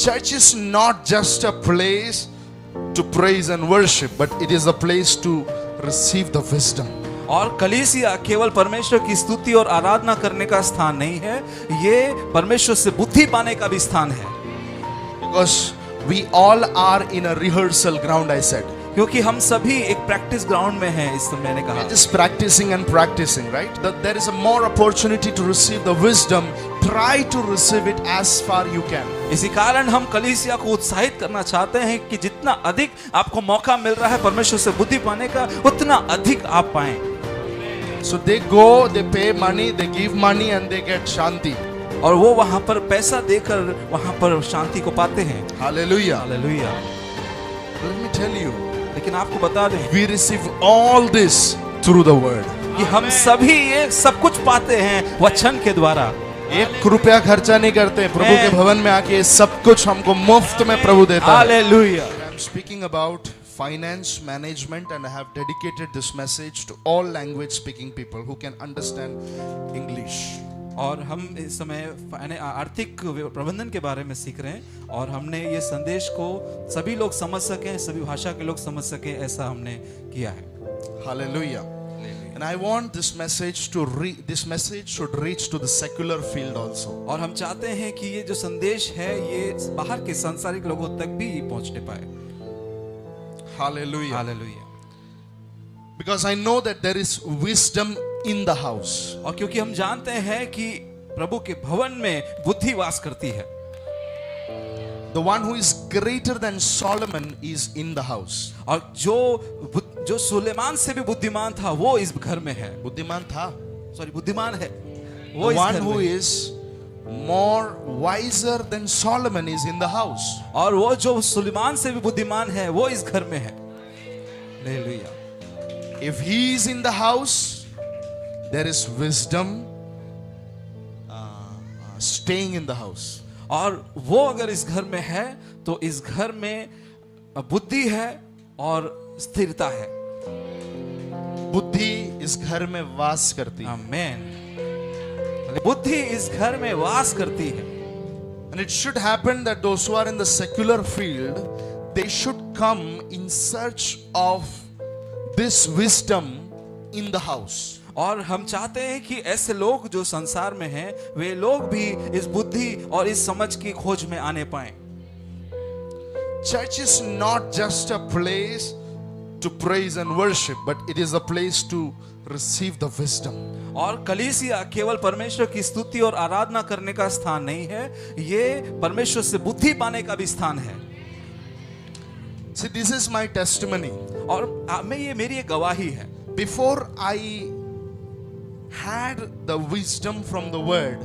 Church is not just a place to praise and worship, but it is a place to receive the wisdom. और कलीसिया केवल परमेश्वर की स्तुति और आराधना करने का स्थान नहीं है, ये परमेश्वर से बुद्धि पाने का भी स्थान है. Because we all are in a rehearsal ground, I said. क्योंकि हम सभी एक प्रैक्टिस ग्राउंड में हैं, इस समय मैंने कहा. Just practicing and practicing, right? That there is a more opportunity to receive the wisdom. Try to receive it as far you can. इसी कारण हम कलीसिया को उत्साहित करना चाहते हैं कि जितना अधिक आपको मौका मिल रहा है परमेश्वर से बुद्धि पाने का, उतना अधिक आप पाएं. So they go, they pay money, they give money and they get shanti. और वो वहां पर पैसा देकर वहां पर शांति को पाते हैं. Hallelujah. Hallelujah. Let me tell you, लेकिन आपको बता दें we receive all this through the word. कि हम सभी ये सब कुछ पाते हैं वचन के द्वारा. 1 रुपया खर्चा नहीं करते, प्रभु के भवन में आके सब कुछ हमको मुफ्त में प्रभु देता है. Hallelujah. I'm speaking about finance management and I have dedicated this message to all language speaking people who can understand English. और हम इस समय आर्थिक प्रबंधन के बारे में सीख रहे हैं और हमने ये संदेश को सभी लोग समझ सकें, सभी भाषा के लोग समझ सकें, ऐसा हमने किया है. Hallelujah. And I want this message should reach to the secular field also. और हम चाहते हैं कि ये जो संदेश है ये बाहर के सांसारिक लोगों तक भी पहुंचने पाए. Hallelujah. Hallelujah. Because I know that there is wisdom in the house. और क्योंकि हम जानते हैं कि प्रभु के भवन में बुद्धि वास करती है. The one who is greater than Solomon is in the house. और जो सुलेमान से भी बुद्धिमान था वो इस घर में है. बुद्धिमान था. बुद्धिमान है वो The इस one घर who में. is more wiser than Solomon is in the house. और वो जो सुलेमान से भी बुद्धिमान है वो इस घर में है. Hallelujah. If he is in the house, there is wisdom staying in the house. और वो अगर इस घर में है तो इस घर में बुद्धि है और स्थिरता है. बुद्धि इस घर में वास करती है. आमीन. बुद्धि इस घर में वास करती है. And it should happen that those who are in the secular field, they should come in search of this wisdom in the house. और हम चाहते हैं कि ऐसे लोग जो संसार में हैं वे लोग भी इस बुद्धि और इस समझ की खोज में आने पाएं. Church is not just a place to praise and worship, but it is a place to receive the wisdom. और कलीसिया केवल परमेश्वर की स्तुति और आराधना करने का स्थान नहीं है, ये परमेश्वर से बुद्धि पाने का भी स्थान है. See, this is my testimony. और ये मेरी एक गवाही है. Before I had the wisdom from the word,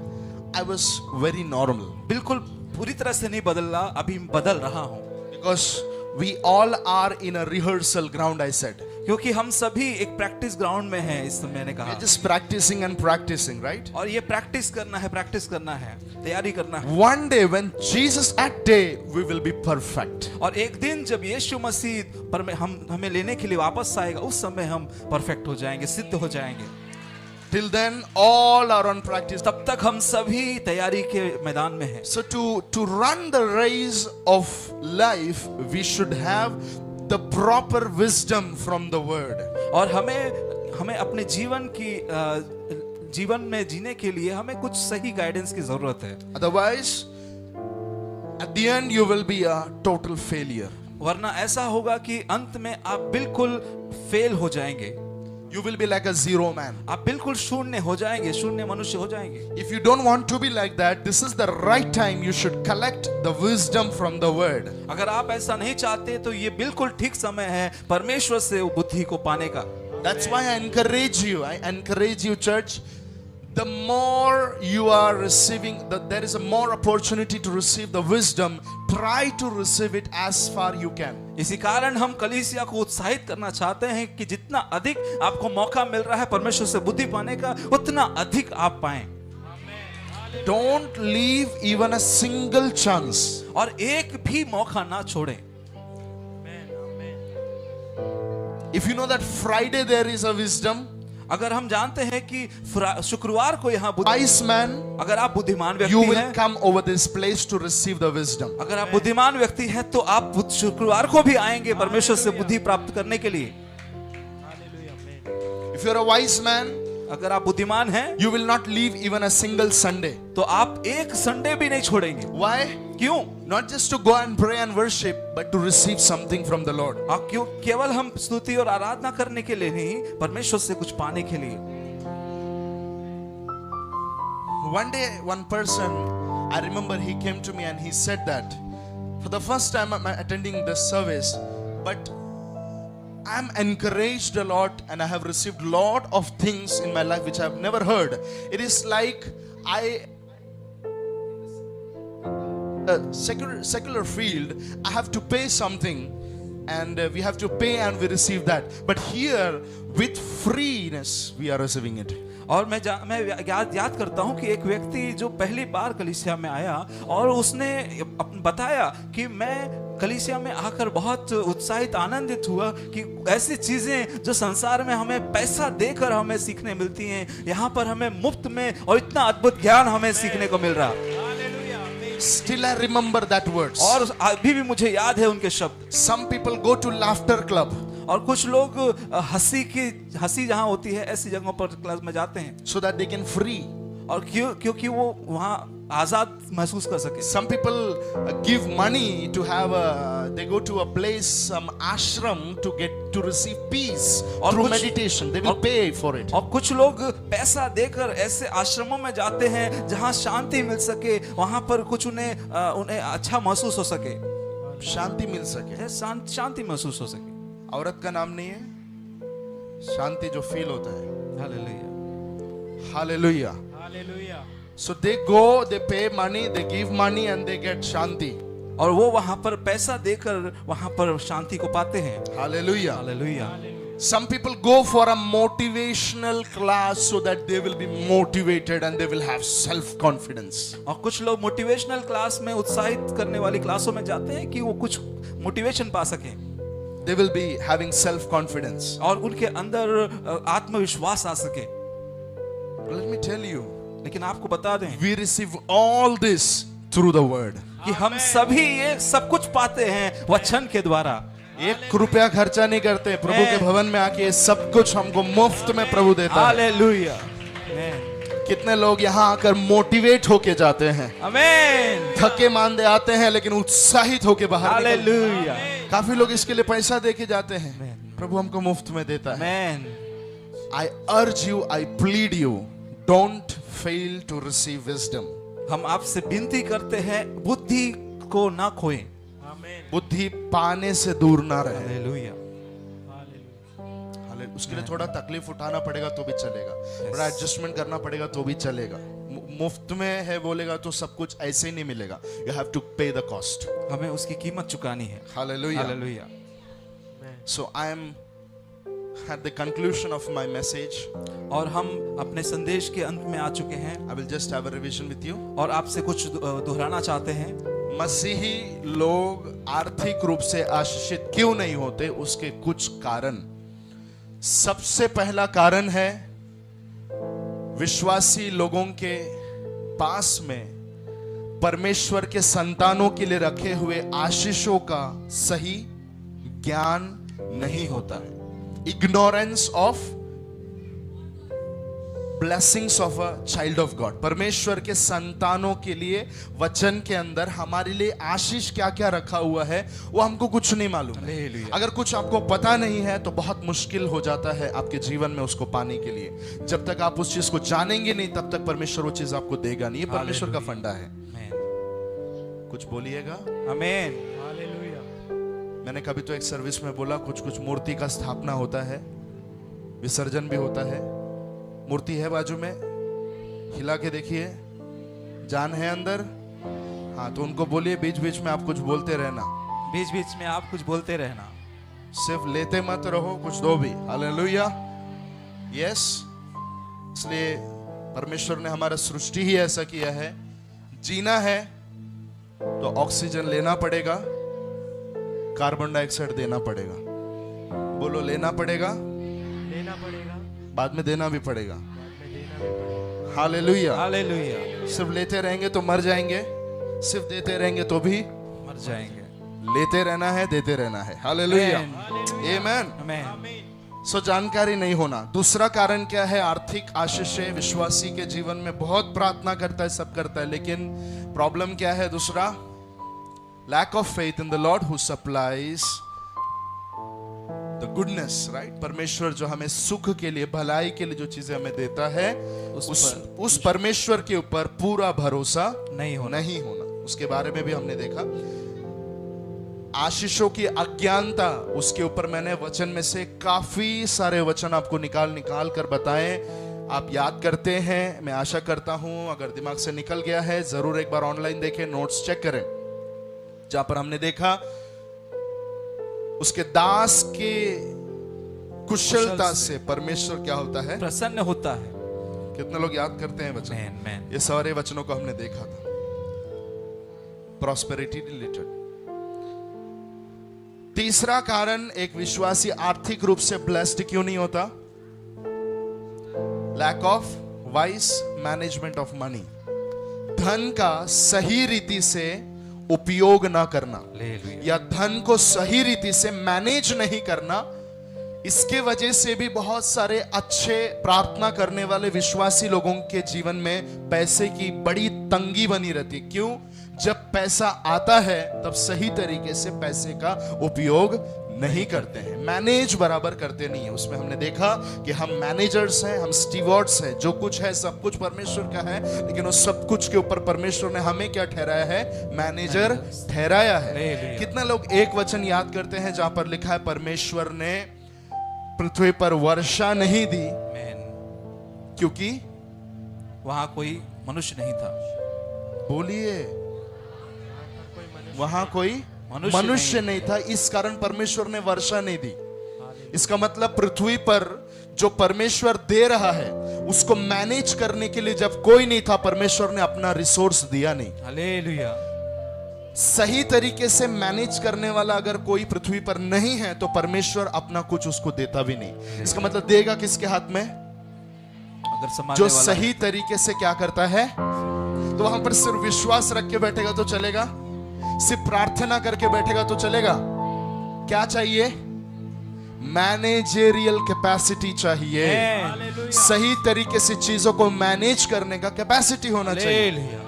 I was very normal. बिल्कुल पूरी तरह से नहीं बदला, अभी बदल रहा हूं. Because we all are in a rehearsal ground, I said. क्योंकि हम सभी एक प्रैक्टिस ग्राउंड में हैं, इस मैंने कहा. We're just practicing and practicing, right? और ये प्रैक्टिस करना है, तैयारी करना है. One day when Jesus at day, we will be perfect. और एक दिन जब यीशु मसीह पर हमें लेने के लिए वापस आएगा, उस समय हम परफेक्ट हो जाएंगे, सिद्ध हो जाएंगे. Till then, all are on practice. तब तक हम सभी तैयारी के मैदान में हैं. So to run the race of life, we should have the proper wisdom from the word. और हमें अपने जीवन में जीने के लिए हमें कुछ सही गाइडेंस की जरूरत है. Otherwise, at the end you will be a total failure. वरना ऐसा होगा कि अंत में आप बिल्कुल फेल हो जाएंगे. You will be like a zero man. आप बिल्कुल शून्य हो जाएंगे, शून्य मनुष्य हो जाएंगे. If you don't want to be like that, this is the right time you should collect the wisdom from the word. अगर आप ऐसा नहीं चाहते तो ये बिल्कुल ठीक समय है परमेश्वर से बुद्धि को पाने का. That's why I encourage you, church. The more you are receiving, there is a more opportunity to receive the wisdom. Try to receive it as far you can. इसी कारण हम कलीसिया को उत्साहित करना चाहते हैं कि जितना अधिक आपको मौका मिल रहा है परमेश्वर से बुद्धि पाने का, उतना अधिक आप पाएं. Don't leave even a single chance. और एक भी मौका ना छोड़ें. If you know that Friday there is a wisdom, अगर हम जानते हैं कि शुक्रवार को यहाँ Wise man, अगर आप बुद्धिमान you व्यक्ति will हैं, come over this place to receive the wisdom. अगर आप बुद्धिमान व्यक्ति हैं तो आप शुक्रवार को भी आएंगे परमेश्वर से बुद्धि प्राप्त करने के लिए। If you're a wise man, अगर आप बुद्धिमान हैं you will not leave even a single Sunday. तो आप एक संडे भी नहीं छोड़ेंगे। Why? क्यों? Not just to go and pray and worship, but to receive something from the Lord. क्यों? केवल हम स्तुति और आराधना करने के लिए नहीं, परमेश्वर से कुछ पाने के लिए। One day, one person, I remember he came to me and he said that for the first time I'm attending this service, but I'm encouraged a lot and I have received a lot of things in my life which I've never heard. It is like secular field, I have to pay something and we have to pay and we receive that. But here with freeness we are receiving it. और मैं याद करता हूँ कि एक व्यक्ति जो पहली बार कलीसिया में आया और उसने बताया कि मैं कलीसिया में आकर बहुत उत्साहित आनंदित हुआ कि ऐसी चीजें जो संसार में हमें पैसा देकर हमें सीखने मिलती हैं, यहाँ पर हमें मुफ्त में और इतना अद्भुत ज्ञान हमें सीखने को मिल रहा। Still I remember that words. और अभी भी मुझे याद है उनके शब्द। Some people go to laughter club. और कुछ लोग हंसी जहाँ होती है ऐसी जगहों पर क्लास में जाते हैं so that they can free. और क्योंकि वो वहाँ आजाद महसूस कर सके। Some people give money to have they go to a place, some ashram to receive peace through meditation. They will pay for it. और कुछ लोग पैसा देकर ऐसे आश्रमों में जाते हैं जहाँ शांति मिल सके, वहाँ पर कुछ उन्हें अच्छा महसूस हो सके, शांति मिल सके, शांति महसूस हो सके। औरत का नाम नहीं है, शांति जो फील होता है। Hallelujah, hallelujah, hallelujah. So they go, they pay money, they give money and they get शांति। और वो वहाँ पर पैसा देकर वहाँ पर शांति को पाते हैं। Hallelujah, hallelujah. Some people go for a motivational class so that they will be motivated and they will have self confidence. और कुछ लोग मोटिवेशनल क्लास में उत्साहित करने वाली क्लासों में जाते हैं कि वो कुछ मोटिवेशन पा सकें। They will be having self confidence. और उनके अंदर आत्मविश्वास आ सके। Let me tell you, लेकिन आपको बता दें, we receive all this through the word. कि हम सभी ये सब कुछ पाते हैं वचन के द्वारा। 1 रुपया खर्चा नहीं करते, प्रभु के भवन में आके सब कुछ हमको मुफ्त में प्रभु देता है। हालेलुया, कितने लोग यहाँ आकर मोटिवेट होके जाते हैं, आमीन, थके मांदे आते हैं लेकिन उत्साहित होके बाहर निकलते हैं। हालेलुया। काफी लोग इसके लिए पैसा देके जाते हैं, प्रभु हमको मुफ्त में देता है। आमीन। I urge you, I plead you, don't fail to receive wisdom. हम आपसे विनती करते हैं बुद्धि को ना खोएं। आमीन। बुद्धि पाने से दूर ना रहे। हालेलुया। उसके लिए थोड़ा तकलीफ उठाना पड़ेगा तो भी चलेगा, बड़ा एडजस्टमेंट करना पड़ेगा तो भी चलेगा। मुफ्त में है बोलेगा तो सब कुछ ऐसे ही नहीं मिलेगा। You have to pay the cost. हमें उसकी कीमत चुकानी है। Hallelujah. Hallelujah. So I am at the conclusion of my message. और हम अपने संदेश के अंत में आ चुके हैं। I will just have a revision with you. और आपसे कुछ दोहराना चाहते हैं। मसीही लोग आर्थिक रूप से आशीषित क्यों नहीं होते, उसके कुछ कारण। सबसे पहला कारण है विश्वासी लोगों के पास में परमेश्वर के संतानों के लिए रखे हुए आशीषों का सही ज्ञान नहीं होता है। Ignorance of blessings of a child of God. परमेश्वर के संतानों के लिए वचन के अंदर हमारे लिए आशीष क्या क्या रखा हुआ है वो हमको कुछ नहीं मालूम है। अगर कुछ आपको पता नहीं है तो बहुत मुश्किल हो जाता है आपके जीवन में उसको पाने के लिए। जब तक आप उस चीज को जानेंगे नहीं तब तक परमेश्वर वो चीज आपको देगा नहीं। ये परमेश्वर का फंडा है। कुछ बोलिएगा। आमीन। हालेलुया। मैंने कभी तो एक सर्विस में बोला, कुछ मूर्ति का स्थापना होता है, विसर्जन भी होता है। मूर्ति है बाजू में, हिला के देखिए, जान है अंदर। हाँ, तो उनको बोलिए बीच बीच में आप कुछ बोलते रहना। बीच बीच में आप कुछ बोलते रहना, सिर्फ लेते मत रहो, कुछ दो भी। Hallelujah, yes. इसलिए परमेश्वर ने हमारा सृष्टि ही ऐसा किया है। जीना है तो ऑक्सीजन लेना पड़ेगा, कार्बन डाइऑक्साइड देना पड़ेगा। बोलो, लेना पड़ेगा, लेना पड़ेगा, बाद में देना भी पड़ेगा। में देना भी पड़ेगा। हालेलुया। हालेलुया। सिर्फ लेते रहेंगे तो मर जाएंगे, सिर्फ देते रहेंगे तो भी मर जाएंगे। लेते रहना है, देते रहना है। हालेलुया, आमेन। आमीन। सो जानकारी नहीं होना। दूसरा कारण क्या है? आर्थिक आशीषें विश्वासी के जीवन में बहुत प्रार्थना करता है, सब करता है, लेकिन प्रॉब्लम क्या है? दूसरा, lack of faith in the lord who supplies the goodness, right? परमेश्वर जो हमें सुख के लिए, भलाई के लिए जो चीजें हमें देता है, उस परमेश्वर के ऊपर पूरा भरोसा नहीं होना। नहीं होना। उसके बारे में भी हमने देखा। आशीषों की अज्ञानता, उसके ऊपर मैंने वचन में से काफी सारे वचन आपको निकाल कर बताए। आप याद करते हैं, मैं आशा करता हूं। अगर दिमाग से निकल गया है, जरूर एक बार ऑनलाइन देखें, नोट्स चेक करें, जहां पर हमने देखा उसके दास के कुशलता से परमेश्वर क्या होता है? प्रसन्न होता है। कितने लोग याद करते हैं वचन? आमीन। ये सारे वचनों को हमने देखा था, प्रॉस्पेरिटी रिलेटेड। तीसरा कारण, एक विश्वासी आर्थिक रूप से ब्लेस्ड क्यों नहीं होता? Lack of wise management of money. धन का सही रीति से उपयोग ना करना, या धन को सही रीति से मैनेज नहीं करना, इसके वजह से भी बहुत सारे अच्छे प्रार्थना करने वाले विश्वासी लोगों के जीवन में पैसे की बड़ी तंगी बनी रहती है। क्यों? जब पैसा आता है तब सही तरीके से पैसे का उपयोग नहीं करते हैं, मैनेज बराबर करते नहीं है। उसमें हमने देखा कि हम मैनेजर्स हैं, हम स्टीवर्ड्स हैं, जो कुछ है सब कुछ परमेश्वर का है, लेकिन उस सब कुछ के ऊपर परमेश्वर ने हमें क्या ठहराया है? मैनेजर ठहराया है। कितने लोग एक वचन याद करते हैं जहां पर लिखा है परमेश्वर ने पृथ्वी पर वर्षा नहीं दी क्योंकि वहां कोई मनुष्य नहीं था? बोलिए, वहां कोई मनुष्य नहीं था, इस कारण परमेश्वर ने वर्षा नहीं दी। इसका मतलब पृथ्वी पर जो परमेश्वर दे रहा है उसको मैनेज करने के लिए जब कोई नहीं था, परमेश्वर ने अपना रिसोर्स दिया नहीं। हालेलुया। सही तरीके से मैनेज करने वाला अगर कोई पृथ्वी पर नहीं है तो परमेश्वर अपना कुछ उसको देता भी नहीं। इसका मतलब देगा किसके हाथ में? अगर संभालने जो वाला सही तरीके से क्या करता है। तो वहां पर सिर्फ विश्वास रख के बैठेगा तो चलेगा, सिर्फ प्रार्थना करके बैठेगा तो चलेगा? क्या चाहिए? मैनेजरियल कैपेसिटी चाहिए। सही तरीके से चीजों को मैनेज करने का कैपेसिटी होना चाहिए।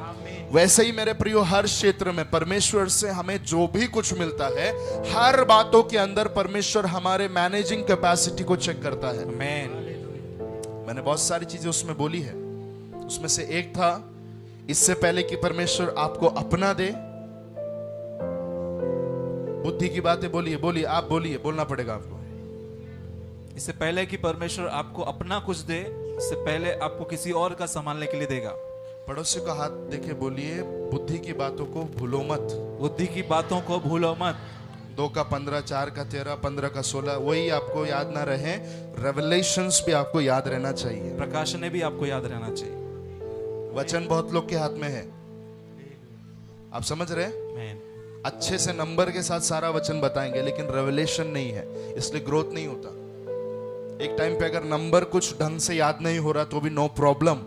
वैसे ही मेरे प्रियो, हर क्षेत्र में परमेश्वर से हमें जो भी कुछ मिलता है, हर बातों के अंदर परमेश्वर हमारे मैनेजिंग कैपेसिटी को चेक करता है। मैंने बहुत सारी चीजें उसमें बोली है, उसमें से एक था, इससे पहले कि परमेश्वर आपको अपना दे, बुद्धि की बातें बोलिए, बोलिए, आप बोलिए, बोलना पड़ेगा आपको। इससे पहले कि परमेश्वर आपको अपना कुछ दे, इससे पहले आपको किसी और का संभालने के लिए देगा। पड़ोसी का हाथ देखे बोलिए, बुद्धि की बातों को भूलो मत। बुद्धि की बातों को भूलो मत। 2 का 15, 4 का 13, 15 का 16, वही आपको याद ना रहे, रेवलेशंस भी आपको याद रहना चाहिए। प्रकाशन भी आपको याद रहना चाहिए। वचन बहुत लोग के हाथ में है, आप समझ रहे? अच्छे से नंबर के साथ सारा वचन बताएंगे, लेकिन रेवलेशन नहीं है, इसलिए ग्रोथ नहीं होता। एक टाइम पे अगर नंबर कुछ ढंग से याद नहीं हो रहा तो भी नो प्रॉब्लम,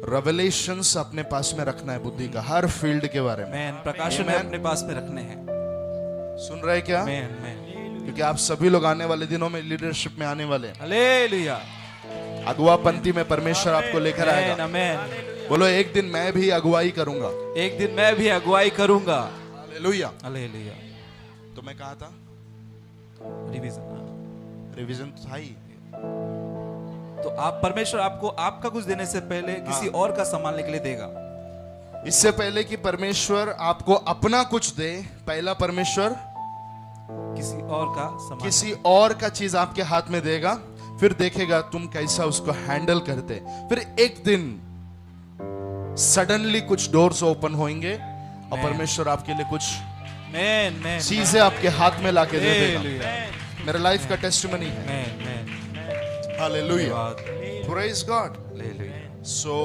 रेवलेशंस अपने पास में रखना है, बुद्धि का हर फील्ड के बारे में। प्रकाशन अपने पास में रखने हैं। सुन रहे क्या? क्योंकि आप सभी लोग आने वाले दिनों में लीडरशिप में आने वाले हैं। हालेलुया। अगुवापंथी में परमेश्वर आपको लेकर आएगा। बोलो, एक दिन मैं भी अगुवाई करूंगा। एक दिन मैं भी अगुवाई करूंगा। हालेलुया। हालेलुया। तो मैं कहा था, रिवीजन तो था ही। तो आप, परमेश्वर आपको आपका कुछ देने से पहले किसी और का संभालने के लिए देगा। इससे पहले कि परमेश्वर आपको अपना कुछ दे, पहला परमेश्वर किसी और का चीज आपके हाथ में देगा, फिर देखेगा तुम कैसा उसको हैंडल करते। फिर एक दिन सडनली कुछ डोर्स ओपन होंगे और परमेश्वर आपके लिए कुछ चीजें आपके हाथ में लाके दे देगा। मेरे लाइफ का टेस्टिमनी है। Hallelujah, praise God. So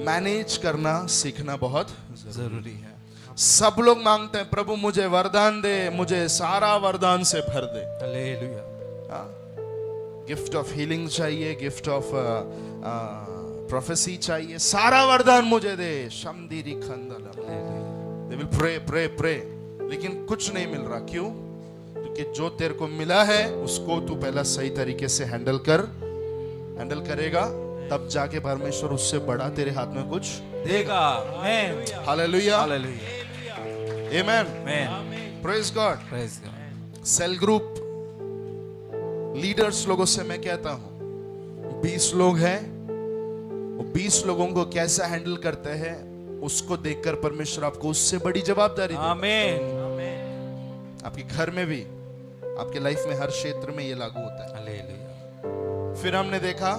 manage करना सीखना बहुत जरूरी है। सब लोग मांगते हैं, प्रभु मुझे वरदान दे, मुझे सारा वरदान से भर दे। हालेलुया। गिफ्ट ऑफ हीलिंग चाहिए, गिफ्ट ऑफ प्रोफेसी चाहिए, सारा वरदान मुझे दे, शमदीरी खंदल। They will pray pray pray, लेकिन कुछ नहीं मिल रहा। क्यों? क्योंकि जो तेरे को मिला है उसको तू पहला सही तरीके से हैंडल करेगा, तब जाके परमेश्वर उससे बड़ा तेरे हाथ में कुछ देगा। Amen, hallelujah, hallelujah, amen, amen, praise God. Praise God. Cell group leaders लोगों से मैं कहता हूं, 20 लोग हैं, वो 20 लोगों को कैसा हैंडल करते हैं उसको देखकर परमेश्वर आपको उससे बड़ी जवाबदारी देगा। आमेन, आपके घर में भी, आपके लाइफ में हर क्षेत्र में ये लागू होता है। हालेलुया। फिर हमने देखा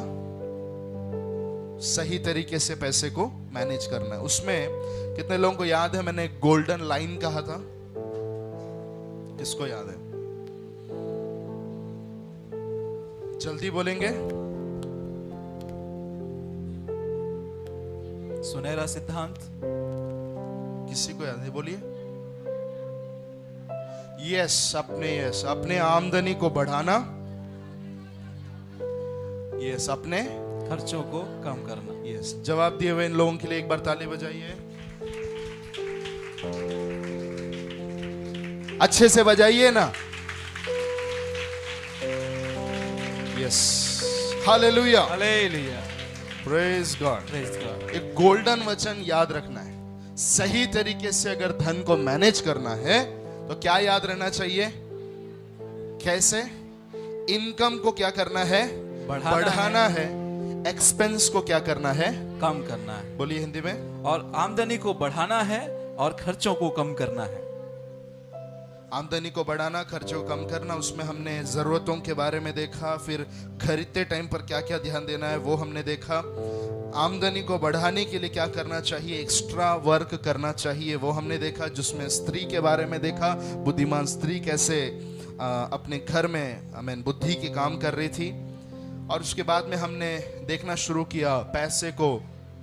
सही तरीके से पैसे को मैनेज करना है। उसमें कितने लोगों को याद है मैंने गोल्डन लाइन कहा था? किसको याद है? जल्दी बोलेंगे। सुनहरा सिद्धांत। किसी को याद है? बोलिए। यस, अपने आमदनी को बढ़ाना, यस, अपने खर्चों को कम करना। यस। जवाब दिए हुए इन लोगों के लिए एक बार ताली बजाइए, अच्छे से बजाइए ना। Yes, hallelujah, hallelujah, praise God. Praise God. एक गोल्डन वचन याद रखना है। सही तरीके से अगर धन को मैनेज करना है तो क्या याद रहना चाहिए? कैसे? इनकम को क्या करना है? बढ़ाना है। एक्सपेंस को क्या करना है? कम करना है। बोलिए हिंदी में। और आमदनी को बढ़ाना है और खर्चों को कम करना है। आमदनी को बढ़ाना, खर्चों को कम करना, उसमें हमने जरूरतों के बारे में देखा। फिर खरीदते टाइम पर क्या क्या ध्यान देना है वो हमने देखा। आमदनी को बढ़ाने के लिए क्या करना चाहिए? एक्स्ट्रा वर्क करना चाहिए, वो हमने देखा। जिसमें स्त्री के बारे में देखा, बुद्धिमान स्त्री कैसे अपने घर में बुद्धि के काम कर रही थी। और उसके बाद में हमने देखना शुरू किया पैसे को।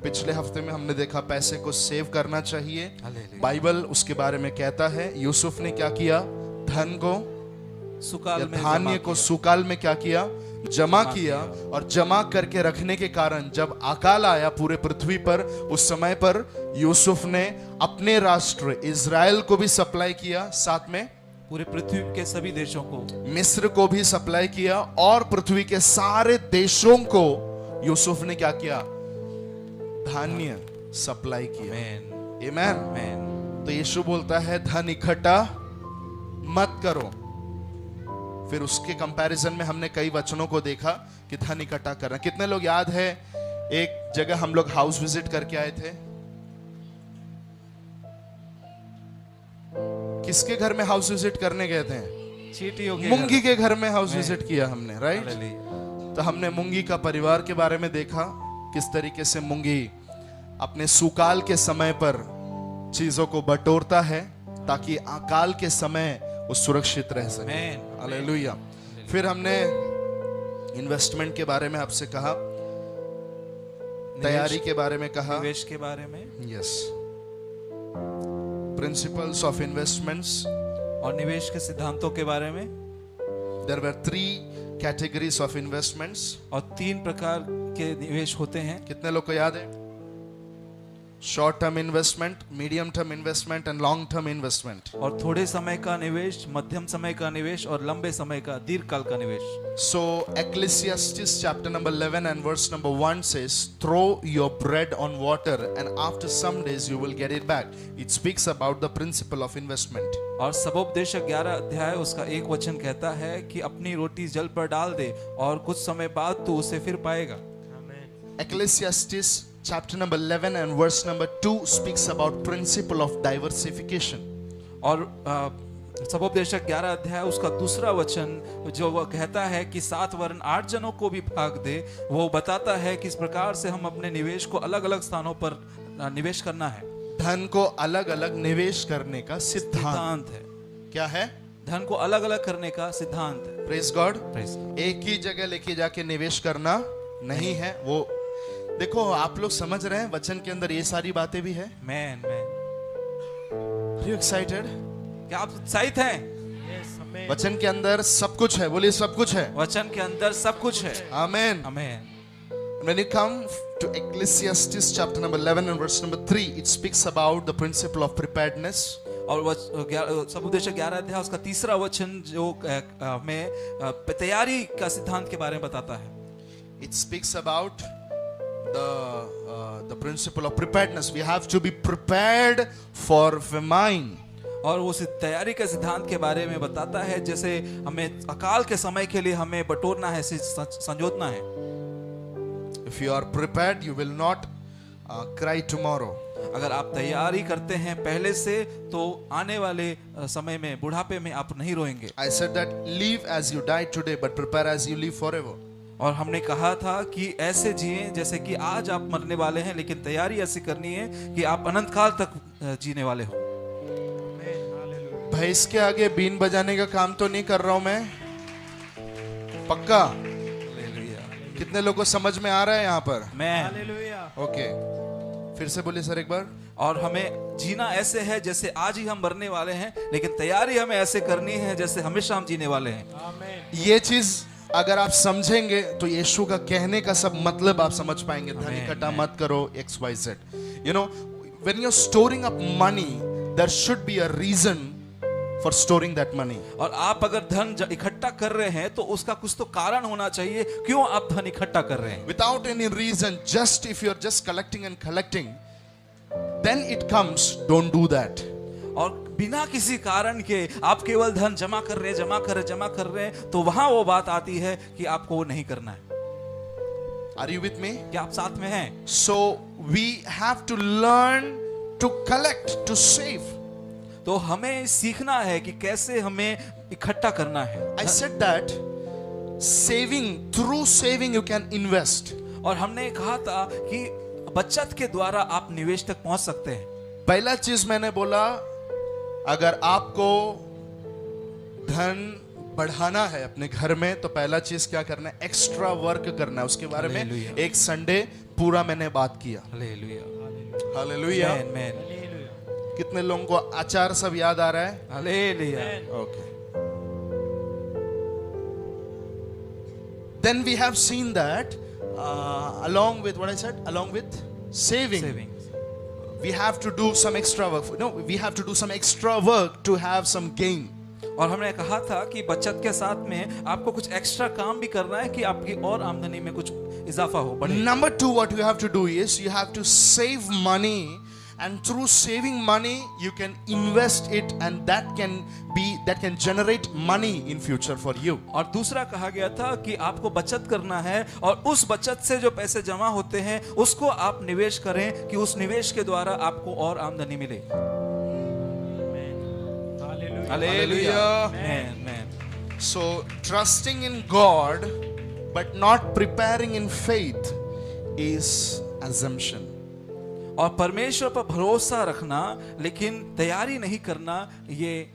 पिछले हफ्ते में हमने देखा पैसे को सेव करना चाहिए। बाइबल उसके बारे में कहता है। यूसुफ ने क्या किया? धन को, सुकाल में, धान्य को सुकाल में क्या किया? जमा किया। और जमा करके रखने के कारण जब अकाल आया पूरे पृथ्वी पर, उस समय पर यूसुफ ने अपने राष्ट्र इजराइल को भी सप्लाई किया, साथ में पूरे पृथ्वी के सभी देशों को, मिस्र को भी सप्लाई किया, और पृथ्वी के सारे देशों को यूसुफ ने क्या किया? धान्य सप्लाई किया। आमेन, आमेन। तो यीशु बोलता है धन इकट्ठा मत करो। फिर उसके कंपैरिजन में हमने कई वचनों को देखा कि धन इकट्ठा करना। कितने लोग याद है एक जगह हम लोग हाउस विजिट करके आए थे? किसके घर में हाउस विजिट करने गए थे? चींटियों के मुंगी के घर में हाउस विजिट किया हमने, राइट? हालेलुया। तो हमने मुंगी का परिवार के बारे में देखा, किस तरीके से मुंगी अपने सुकाल के समय पर चीजों को बटोरता है ताकि अकाल के समय वो सुरक्षित रह सके। हालेलुया। फिर हमने इन्वेस्टमेंट के बारे में आपसे कहा, तैयारी के बारे में कहा, निवेश के बारे में, यस, प्रिंसिपल्स ऑफ इन्वेस्टमेंट्स, और निवेश के सिद्धांतों के बारे में। There were 3 categories of investments. और 3 प्रकार के निवेश होते हैं। कितने लोग को याद है? Short term investment, medium term investment and long term investment. और थोड़े समय का निवेश, मध्यम समय का निवेश और लंबे समय का, दीर्घकाल का निवेश। So Ecclesiastes chapter number 11 and verse number 1 says, throw your bread on water and after some days you will get it back. It speaks about the principle of investment. और सबोपदेशक 11 अध्याय उसका एक वचन कहता है कि अपनी रोटी जल पर डाल दे और कुछ समय बाद तू उसे फिर पाएगा। Ecclesiastes chapter number 11 and verse number 2 speaks about principle of diversification. और सबोपदेशक 11 अध्याय उसका दूसरा वचन जो वो कहता है कि 7 वरन 8 जनों को भी भाग दे, वो बताता है किस प्रकार से हम अपने निवेश को अलग अलग स्थानों पर निवेश करना है। धन को अलग अलग निवेश करने का सिद्धांत है। क्या है? धन को अलग अलग करने का सिद्धांत है। Praise God. Praise God। एक ही जगह लेके जाके निवेश करना नहीं है। वो देखो, आप लोग समझ रहे हैं वचन के अंदर ये सारी बातें भी है। Man Are you excited? क्या आप उत्साहित हैं? वचन के अंदर सब कुछ है, बोलिए सब कुछ है। वचन के अंदर सब कुछ है। Amen. आमीन। When you come to Ecclesiastes chapter number 11 and verse number 3, it speaks about the principle of preparedness. और समुद्देशक 11 अध्याय उसका तीसरा वचन जो हमें तैयारी का सिद्धांत के बारे में बताता है। It speaks about the principle of preparedness. We have to be prepared for famine. और उस तैयारी के सिद्धांत के बारे में बताता है, जैसे हमें अकाल के समय के लिए हमें बटोरना है, संजोतना है। If you are prepared, you will not cry tomorrow. अगर आप तैयारी करते हैं पहले से, तो आने वाले समय में, बुढ़ापे में आप नहीं रोएंगे। I said that live as you die today, but prepare as you live forever. और हमने कहा था कि ऐसे जिए जैसे कि आज आप मरने वाले हैं, लेकिन तैयारी ऐसी करनी है कि आप अनंत काल तक जीने वाले हो। भैंस के आगे बीन बजाने का काम तो नहीं कर रहा हूं मैं, पक्का? कितने लोगों को समझ में आ रहा है यहाँ पर? ओके, फिर से बोलिए सर एक बार। और हमें जीना ऐसे है जैसे आज ही हम मरने वाले हैं, लेकिन तैयारी हमें ऐसे करनी है जैसे हमेशा हम जीने वाले हैं। ये चीज अगर आप समझेंगे तो यीशु का कहने का सब मतलब आप समझ पाएंगे। धन इकट्ठा मत करो, XYZ। You know, when you're storing up money, there should be a reason for storing that money. और आप अगर धन इकट्ठा कर रहे हैं तो उसका कुछ तो कारण होना चाहिए, क्यों आप धन इकट्ठा कर रहे हैं। Without any reason, just if you're just collecting and collecting, then it comes, don't do that. और बिना किसी कारण के आप केवल धन जमा कर रहे हैं, तो वहां वो बात आती है कि आपको वो नहीं करना है। Are you with me? क्या आप साथ में हैं? So we have to learn to collect, to save. तो हमें सीखना है कि कैसे हमें इकट्ठा करना है। I said that saving, through saving you can invest. और हमने कहा था कि बचत के द्वारा आप निवेश तक पहुंच सकते हैं। पहला चीज मैंने बोला, अगर आपको धन बढ़ाना है अपने घर में, तो पहला चीज क्या करना है? एक्स्ट्रा वर्क करना है। उसके बारे में हालेलुया। एक संडे पूरा मैंने बात किया। हालेलुया। हालेलुया। आमीन। कितने लोगों को आचार सब याद आ रहा है? Hallelujah. Okay. Then we have seen that along with what I said, along with saving, we have to do some extra work. No, we have to do some extra work to have some gain. और हमने कहा था कि बचत के साथ में आपको कुछ एक्स्ट्रा काम भी करना है कि आपकी और आमदनी में कुछ इजाफा हो, बढ़े। Number 2, what you have to do is you have to save money, and through saving money you can invest it, and that can generate money in future for you. और दूसरा कहा गया था कि आपको बचत करना है, और उस बचत से जो पैसे जमा होते हैं उसको आप निवेश करें कि उस निवेश के द्वारा आपको और आमदनी मिले। हालेलुया। आमीन। So trusting in God but not preparing in faith is assumption. और परमेश्वर पर भरोसा रखना लेकिन तैयारी नहीं करना, ये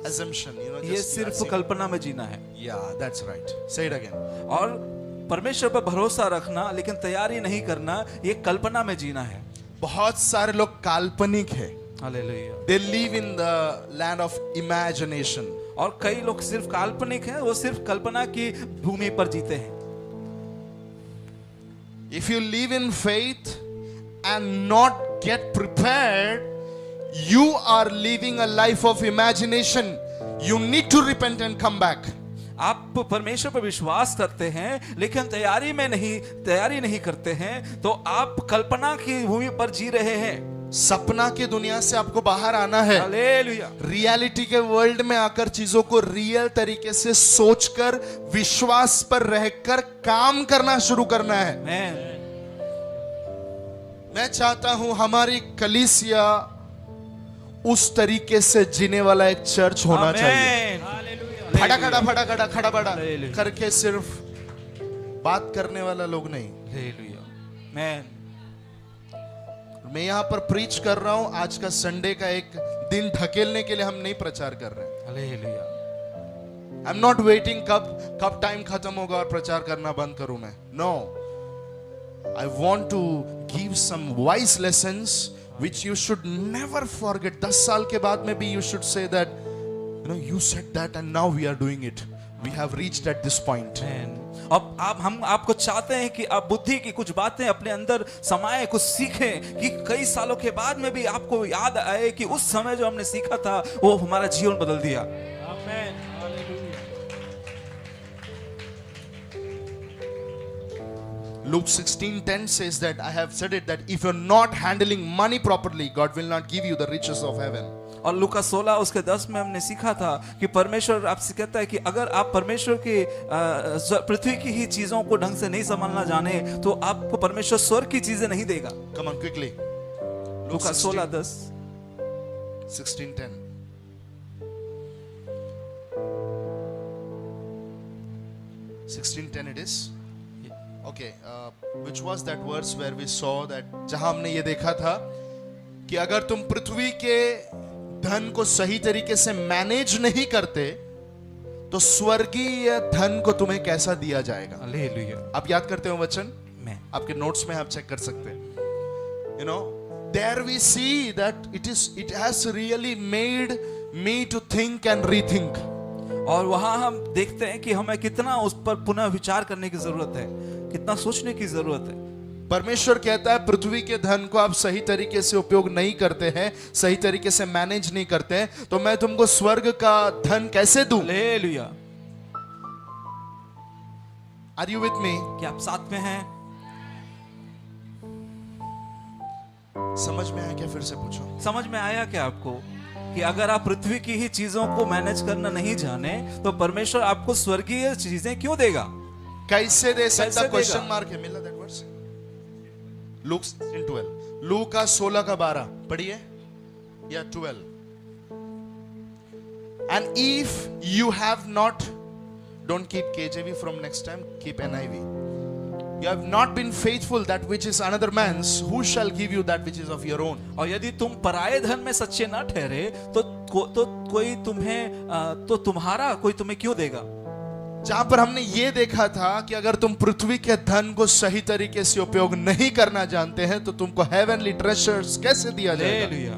Assumption, you know, ये just सिर्फ assume. कल्पना में जीना है। Yeah, that's right. Say it again. और परमेश्वर पर भरोसा रखना लेकिन तैयारी नहीं करना, ये कल्पना में जीना है। बहुत सारे लोग काल्पनिक है। Hallelujah. They live in the land of imagination. और कई लोग सिर्फ काल्पनिक हैं, वो सिर्फ कल्पना की भूमि पर जीते हैं। If you live in faith and not get prepared, you are living a life of imagination. You need to repent and come back. आप परमेश्वर पर विश्वास करते हैं लेकिन तैयारी नहीं करते हैं, तो आप कल्पना की भूमि पर जी रहे हैं। सपना की दुनिया से आपको बाहर आना है। हालेलुया। रियलिटी के वर्ल्ड में आकर चीजों को रियल तरीके से सोचकर, विश्वास पर रहकर काम करना शुरू करना है। मैं चाहता हूं हमारी कलीसिया उस तरीके से जीने वाला एक चर्च होना चाहिए। खड़ा करके सिर्फ बात करने वाला लोग नहीं। मैं यहाँ पर प्रीच कर रहा हूँ, आज का संडे का एक दिन ढकेलने के लिए हम नहीं प्रचार कर रहे हैं। आई एम नॉट वेटिंग कब टाइम खत्म होगा और प्रचार करना बंद करूं मैं। No, I want to give some wise lessons which you should never forget. 10 साल के बाद में भी you should say that You know, you said that and now we are doing it. We have reached at this point. अब हम आपको चाहते हैं कि आप बुद्धि की कुछ बातें अपने अंदर समाये, कुछ सीखें कि कई सालों के बाद में भी आपको याद आए कि उस समय जो हमने सीखा था वो हमारा जीवन बदल दिया। आमेन। Hallelujah. Luke 16:10 says that I have said it, that if you're not handling money properly, God will not give you the riches of heaven. और लूका 16 उसके 10 में हमने सीखा था कि परमेश्वर आपसे कहता है कि अगर आप परमेश्वर के पृथ्वी की ही चीजों को ढंग से नहीं संभालना जाने तो आपको परमेश्वर स्वर्ग की चीजें नहीं देगा। Come on quickly. Luka 16:10 16:10. it is. Okay, which was that verse where we saw that जहां हमने ये देखा था कि अगर तुम पृथ्वी के धन को सही तरीके से मैनेज नहीं करते तो स्वर्गीय धन को तुम्हें कैसा दिया जाएगा। हालेलुया। आप याद करते हो वचन? मैं आपके नोट्स में आप चेक कर सकते हैं। You know, there we see that it has really made me to think and rethink. और वहां हम देखते हैं कि हमें कितना उस पर पुनः विचार करने की जरूरत है, कितना सोचने की जरूरत है। परमेश्वर कहता है पृथ्वी के धन को आप सही तरीके से उपयोग नहीं करते हैं, सही तरीके से मैनेज नहीं करते हैं, तो मैं तुमको स्वर्ग का धन कैसे दूं? Hallelujah. Are you with me? क्या आप साथ में हैं? समझ में आया क्या? फिर से पूछो। समझ में आया क्या आपको कि अगर आप पृथ्वी की ही चीजों को मैनेज करना नहीं जाने तो परमेश्वर आपको स्वर्गीय चीजें क्यों देगा? कैसे दे सकता? कैसे क्वेश्चन देगा? मार्क है। मिला दैट वर्स? लूक 16:12, लूका 16:12 पढ़िए या 12। And if you have not, don't keep KJV from next time, keep NIV. You have not been faithful that which is another man's, who shall give you that which is of your own? और यदि तुम पराये धन में सच्चे ना ठहरे तो कोई तुम्हें तो तुम्हारा कोई तुम्हें क्यों देगा? जहां पर हमने ये देखा था कि अगर तुम पृथ्वी के धन को सही तरीके से उपयोग नहीं करना जानते हैं तो तुमको हेवनली ट्रेजर्स कैसे दिया जाएगा? Hallelujah.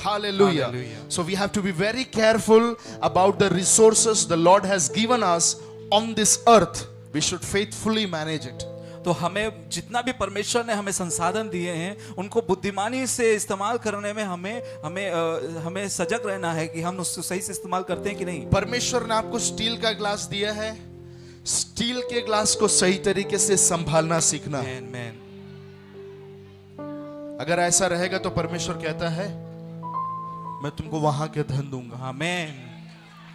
Hallelujah. Hallelujah. So we have to be very careful about the resources the Lord has given us on this earth. We should faithfully manage it. तो हमें जितना भी परमेश्वर ने हमें संसाधन दिए हैं उनको बुद्धिमानी से इस्तेमाल करने में हमें सजग रहना है कि हम उसको सही से इस्तेमाल करते हैं कि नहीं। परमेश्वर ने आपको स्टील का ग्लास दिया है, स्टील के ग्लास को सही तरीके से संभालना सीखना है। आमेन। अगर ऐसा रहेगा तो परमेश्वर कहता है मैं तुमको वहां के धन दूंगा। आमेन।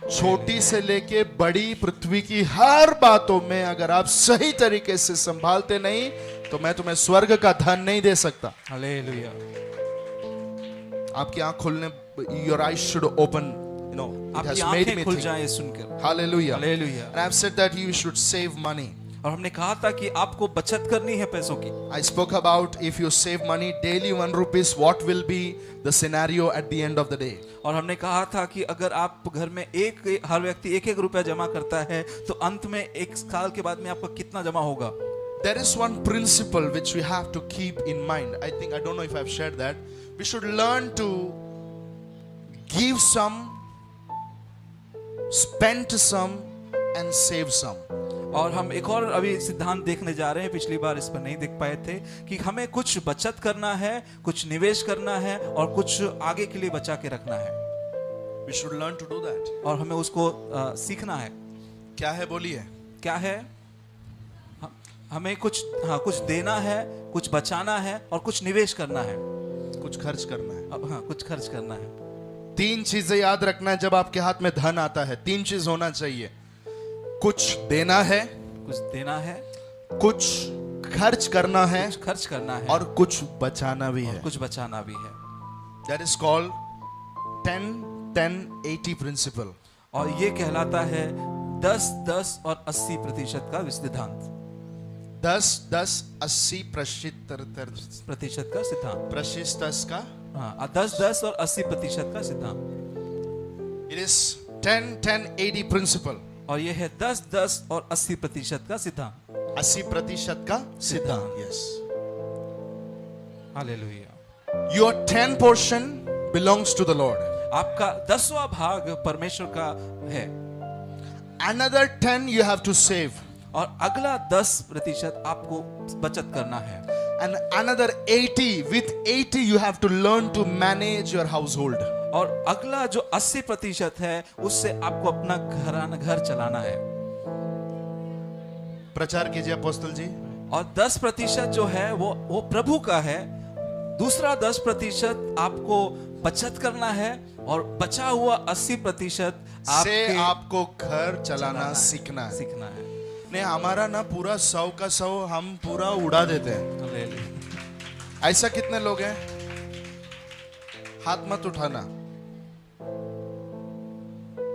छोटी से लेके बड़ी पृथ्वी की हर बातों में अगर आप सही तरीके से संभालते नहीं तो मैं तुम्हें स्वर्ग का धन नहीं दे सकता। हालेलुया। आपकी आंख खोलने, your eyes should open, you know, it has आपकी made आंखें me खुल think. जाएं सुनकर। Hallelujah. Hallelujah. And I've said that you should save money. और हमने कहा था कि आपको बचत करनी है पैसों की। I spoke about if you save money daily 1 rupees, what will be the scenario at the end of the day? और हमने कहा था कि अगर आप घर में हर व्यक्ति 1-1 रुपया जमा करता है तो अंत में 1 साल के बाद में आपका कितना जमा होगा? There is one principle which we have to keep in mind. I don't know if I've shared that. We should learn to give some, spend some, and save some. और हम एक और अभी सिद्धांत देखने जा रहे हैं, पिछली बार इस पर नहीं देख पाए थे कि हमें कुछ बचत करना है, कुछ निवेश करना है और कुछ आगे के लिए बचा के रखना है। We should learn to do that. और हमें उसको सीखना है। क्या है बोलिए? क्या है? हमें कुछ देना है, कुछ बचाना है और कुछ निवेश करना है, कुछ खर्च करना है। कुछ खर्च करना है। 3 चीजें याद रखना है जब आपके हाथ में धन आता है। 3 चीज होना चाहिए। कुछ देना है, कुछ देना है, कुछ खर्च करना है, कुछ खर्च करना है और कुछ बचाना भी है। कुछ बचाना भी है। That is called 10-10-80 principle. और ये कहलाता है 10-10 और 80% का सिद्धांत। 10-10-80% प्रतिशत का सिद्धांत। प्रतिशत का 10-10 और 80% का सिद्धांत। It is 10-10-80 principle. और ये है 10-10 और 80% का सिद्धांत। 80% का सिद्धांत। Yes. Hallelujah. Your 10% belongs to the Lord. आपका 10वां भाग परमेश्वर का है Another 10 you have to save. और अगला 10% आपको बचत करना है And another 80, with 80 you have to learn to manage your household. और अगला जो 80% है उससे आपको अपना घर चलाना है प्रचार कीजिए अपोस्तल जी। और 10% जो है वो प्रभु का है। दूसरा 10% आपको बचत करना है और बचा हुआ 80% से आपको घर चलाना सीखना है। नहीं, हमारा ना पूरा 100 का 100 हम पूरा उड़ा देते हैं। ऐसा कितने लोग हैं? हाथ मत उठाना।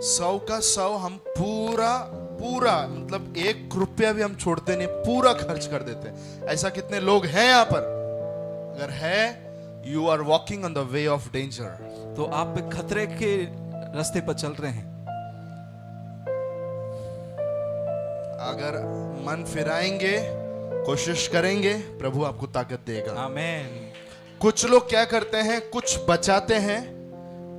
100 का 100 हम पूरा मतलब 1 रुपया भी हम छोड़ते नहीं, पूरा खर्च कर देते हैं। ऐसा कितने लोग हैं यहाँ पर? अगर है, you are walking on the way of danger. तो आप खतरे के रास्ते पर चल रहे हैं। अगर मन फिराएंगे, कोशिश करेंगे, प्रभु आपको ताकत देगा। आमीन। कुछ लोग क्या करते हैं, कुछ बचाते हैं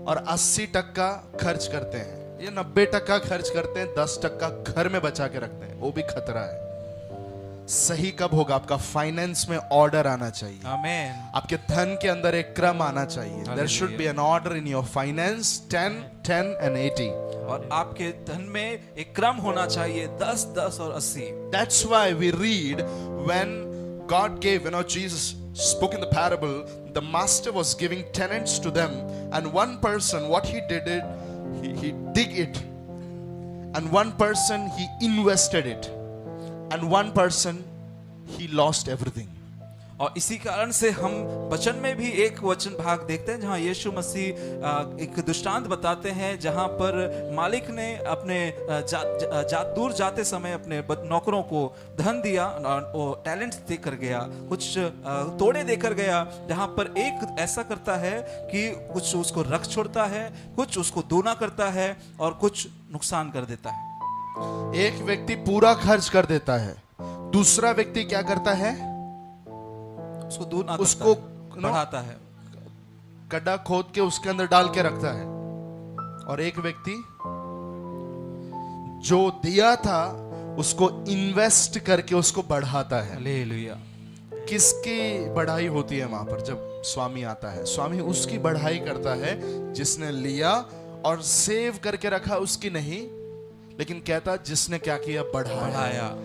और 80% खर्च करते हैं। ये 90% खर्च करते हैं, 10% घर में बचा के रखते हैं। वो भी खतरा है। सही कब होगा? आपका फाइनेंस में ऑर्डर आना चाहिए। आमीन। आपके धन के अंदर एक क्रम आना चाहिए। There should be an order in your finance, 10, 10 and 80। और आपके धन में एक क्रम होना चाहिए, 10, 10 और 80। That's why we read when God gave, Jesus spoke in the parable, the master was giving tenants to them, and one person, what he did it, he dig it, and one person he invested it, and one person he lost everything. और इसी कारण से हम वचन में भी एक वचन भाग देखते हैं जहां यीशु मसीह एक दृष्टांत बताते हैं, जहां पर मालिक ने अपने दूर जाते समय अपने नौकरों को धन दिया, वो टैलेंट देकर गया, कुछ तोड़े देकर गया, जहां पर एक ऐसा करता है कि कुछ उसको रख छोड़ता है, कुछ उसको दूना करता है और कुछ नुकसान कर देता है। एक व्यक्ति पूरा खर्च कर देता है, दूसरा व्यक्ति क्या करता है? उसको दूना, उसको बढ़ाता है, गड्ढा खोद के उसके अंदर डाल के रखता है। और एक व्यक्ति जो दिया था उसको इन्वेस्ट करके उसको बढ़ाता है। हालेलुया। किसकी बढ़ाई होती है वहां पर? जब स्वामी आता है, स्वामी उसकी बढ़ाई करता है जिसने लिया और सेव करके रखा, उसकी नहीं, लेकिन कहता जिसने क्या किया? बढ़ाया।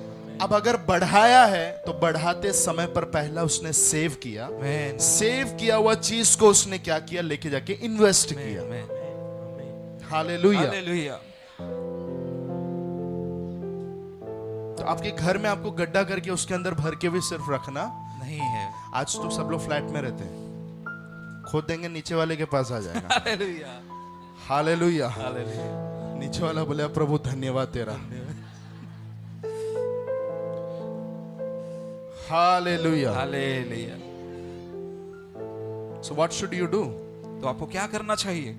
अब अगर बढ़ाया है तो बढ़ाते समय पर पहला उसने सेव किया, सेव किया हुआ चीज को उसने क्या किया? लेके जाके इन्वेस्ट किया। हालेलुया। हालेलुया। तो आपके घर में आपको गड्ढा करके उसके अंदर भर के भी सिर्फ रखना नहीं है। आज तो सब लोग फ्लैट में रहते हैं, खोद देंगे नीचे वाले के पास आ जाएगा। हालेलुया। हालेलुया। हालेलुया। नीचे वाला बोले प्रभु धन्यवाद तेरा। Hallelujah. Hallelujah. So what should you do? तो आपको क्या करना चाहिए?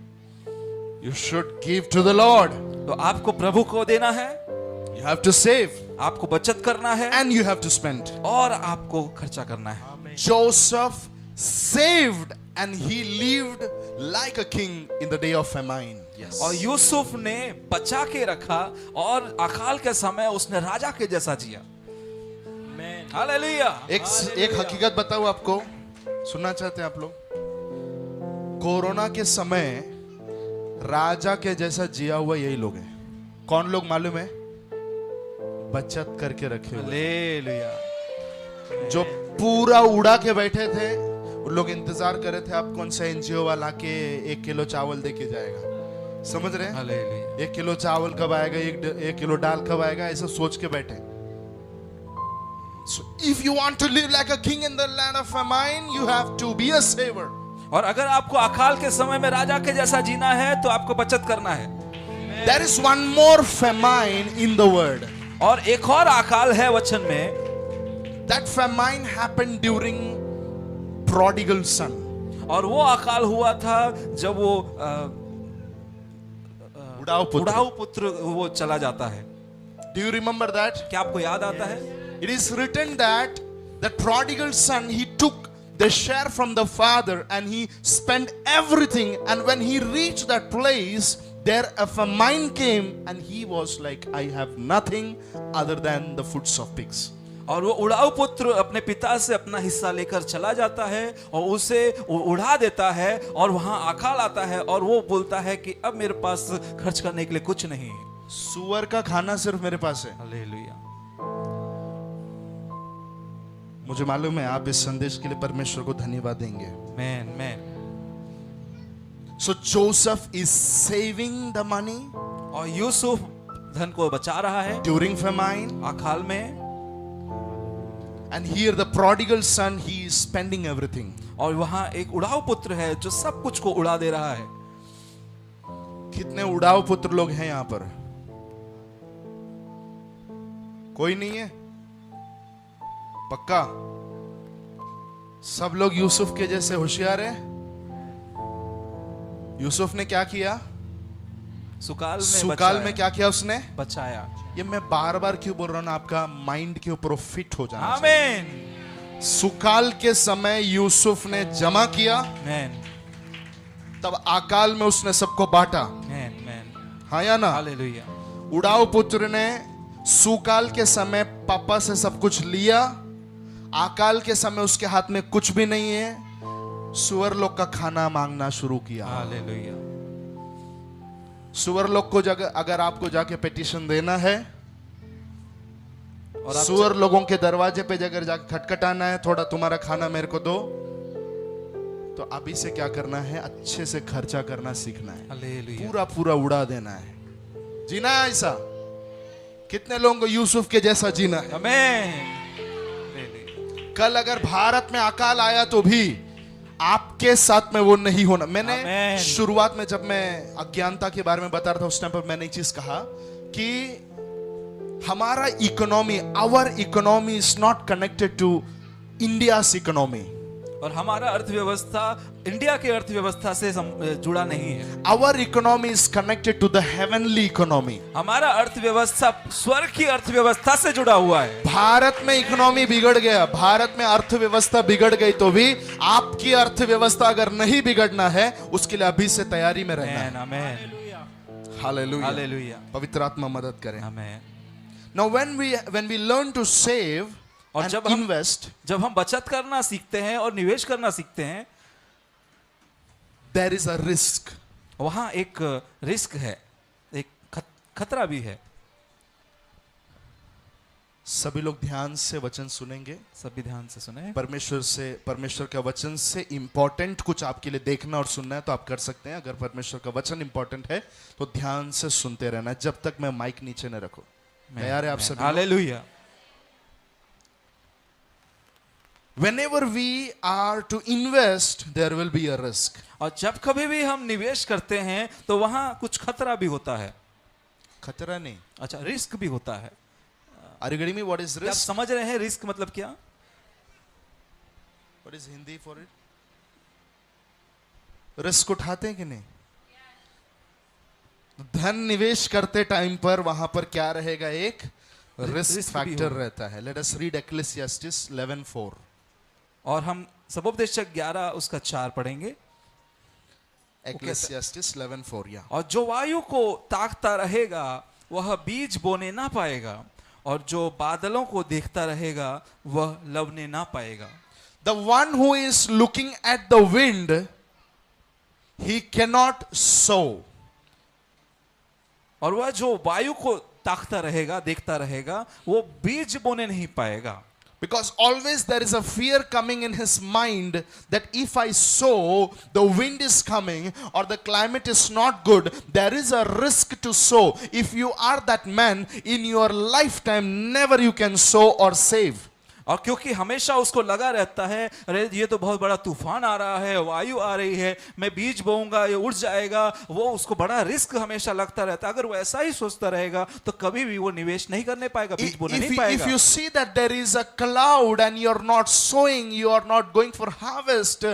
You should give to the Lord. तो आपको प्रभु को देना है, You have to save आपको बचत करना है and you have to spend. और आपको खर्चा करना है। Joseph saved and he lived like a king in the day of famine. Yes. और यूसुफ ने बचा के रखा और अकाल के समय उसने राजा के जैसा जिया। हालेलुया। एक हकीकत बताऊं आपको, सुनना चाहते हैं आप लोग? कोरोना के समय राजा के जैसा जिया हुआ यही लोग हैं। कौन लोग मालूम है? बचत करके रखे हुए, हालेलुया। जो पूरा उड़ा के बैठे थे, उन लोग इंतजार कर रहे थे आप कौन सा एनजीओ वाला के 1 किलो चावल दे के जाएगा। समझ रहे हैं? हालेलुया। 1 किलो चावल कब आएगा, 1 किलो दाल कब आएगा, ऐसा सोच के बैठे। So if you want to live like a king in the land of famine, you have to be a saver. और अगर आपको अकाल के समय में राजा के जैसा जीना है तो आपको बचत करना है। There is one more famine in the word. और एक और अकाल है वचन में। That famine happened during prodigal son. और वो अकाल हुआ था जब वो उड़ाऊ पुत्र वो चला जाता है। Do you remember that? क्या आपको याद आता है? It is written that the prodigal son, he took they share from the father, and he spent everything. And when he reached that place, there a famine came, and he was like, I have nothing other than the foods of pigs. और वो उड़ाऊ पुत्र अपने पिता से अपना हिस्सा लेकर चला जाता है और उसे उड़ा देता है, और वहां अकाल आता है और वो बोलता है कि अब मेरे पास खर्च करने के लिए कुछ नहीं है। सुअर का खाना सिर्फ मेरे पास है। हालेलुया। मुझे मालूम है आप इस संदेश के लिए परमेश्वर को धन्यवाद देंगे। Man man. So Joseph is saving the money और यूसुफ धन को बचा रहा है during famine, अकाल में, and here the prodigal son, he is spending everything. और वहां एक उड़ाऊ पुत्र है जो सब कुछ को उड़ा दे रहा है। कितने उड़ाऊ पुत्र लोग हैं यहाँ पर? कोई नहीं है? पक्का सब लोग यूसुफ के जैसे होशियार हैं? यूसुफ ने क्या किया? सुकाल में क्या किया उसने? बचाया। ये मैं बार बार क्यों बोल रहा हूं ना, आपका माइंड के ऊपर फिट हो जाना चाहिए। आमीन। सुकाल के समय यूसुफ ने जमा किया, मैन तब अकाल में उसने सबको बांटा। Man man. हाँ या ना? हालेलुया। उड़ाऊ पुत्र ने सुकाल के समय पापा से सब कुछ लिया, अकाल के समय उसके हाथ में कुछ भी नहीं है, सुअर लोग का खाना मांगना शुरू किया। हालेलुया। सुअर लोग को अगर आपको जाके पिटीशन देना है, और आप सुअर लोगों के दरवाजे पे अगर जाके खटखटाना है, थोड़ा तुम्हारा खाना मेरे को दो, तो अभी से क्या करना है? अच्छे से खर्चा करना सीखना है। हालेलुया। पूरा पूरा उड़ा देना है। जीना है ऐसा? कितने लोगों को यूसुफ के जैसा जीना है? आमीन। कल अगर भारत में अकाल आया तो भी आपके साथ में वो नहीं होना। मैंने आमीन। शुरुआत में जब मैं अज्ञानता के बारे में बता रहा था, उस टाइम पर मैंने एक चीज कहा कि हमारा economy, our economy is not connected to India's economy. और हमारा अर्थव्यवस्था इंडिया के अर्थव्यवस्था से जुड़ा नहीं है। Our economy is connected to the heavenly economy. हमारा अर्थव्यवस्था स्वर्ग की अर्थव्यवस्था से जुड़ा हुआ है। भारत में इकोनॉमी बिगड़ गया, भारत में अर्थव्यवस्था बिगड़ गई, तो भी आपकी अर्थव्यवस्था अगर नहीं बिगड़ना है, उसके लिए अभी से तैयारी में रहना है। आमीन। हालेलुया। हालेलुया। पवित्र आत्मा मदद करें। आमीन। Now when we learn to save और and जब हम invest, बचत करना सीखते हैं और निवेश करना सीखते हैं, there is a risk. वहां एक रिस्क है, एक खतरा भी है। सभी लोग ध्यान से वचन सुनेंगे। सभी ध्यान से सुने। परमेश्वर का वचन से इंपॉर्टेंट कुछ आपके लिए देखना और सुनना है तो आप कर सकते हैं। अगर परमेश्वर का वचन इंपॉर्टेंट है तो ध्यान से सुनते रहना है जब तक मैं माइक नीचे न रखूं। तैयार है आप सभी? Hallelujah. Whenever we are to invest, there will be a risk. और जब कभी भी हम निवेश करते हैं तो वहां कुछ खतरा भी होता है। खतरा नहीं, अच्छा, रिस्क भी होता है। Are you getting me? What is क्या आप risk? समझ रहे हैं रिस्क मतलब क्या? What is Hindi for it? Risk उठाते हैं कि नहीं? धन निवेश करते टाइम पर वहां पर क्या रहेगा? एक रिस्क रिस्क भी फैक्टर होगा। रहता है। Let us read Ecclesiastes 11:4. और हम सबोपदेशक 11 उसका 4 पढ़ेंगे। Ecclesiastes 11:4, या और जो वायु को ताकता रहेगा वह बीज बोने ना पाएगा, और जो बादलों को देखता रहेगा वह लवने ना पाएगा। The one who is looking at the wind, he cannot sow. और वह जो वायु को ताकता रहेगा, देखता रहेगा, वो बीज बोने नहीं पाएगा। Because always there is a fear coming in his mind that if I sow, the wind is coming or the climate is not good. There is a risk to sow. If you are that man, in your lifetime, never you can sow or save. और क्योंकि हमेशा उसको लगा रहता है, अरे ये तो बहुत बड़ा तूफान आ रहा है, वायु आ रही है, मैं बीज बोऊंगा ये उड़ जाएगा, वो उसको बड़ा रिस्क हमेशा लगता रहता है। अगर वो ऐसा ही सोचता रहेगा तो कभी भी वो निवेश नहीं करने पाएगा, बीज बोने नहीं पाएगा। If you see that there is a cloud and you are not sowing, you are not going for harvest,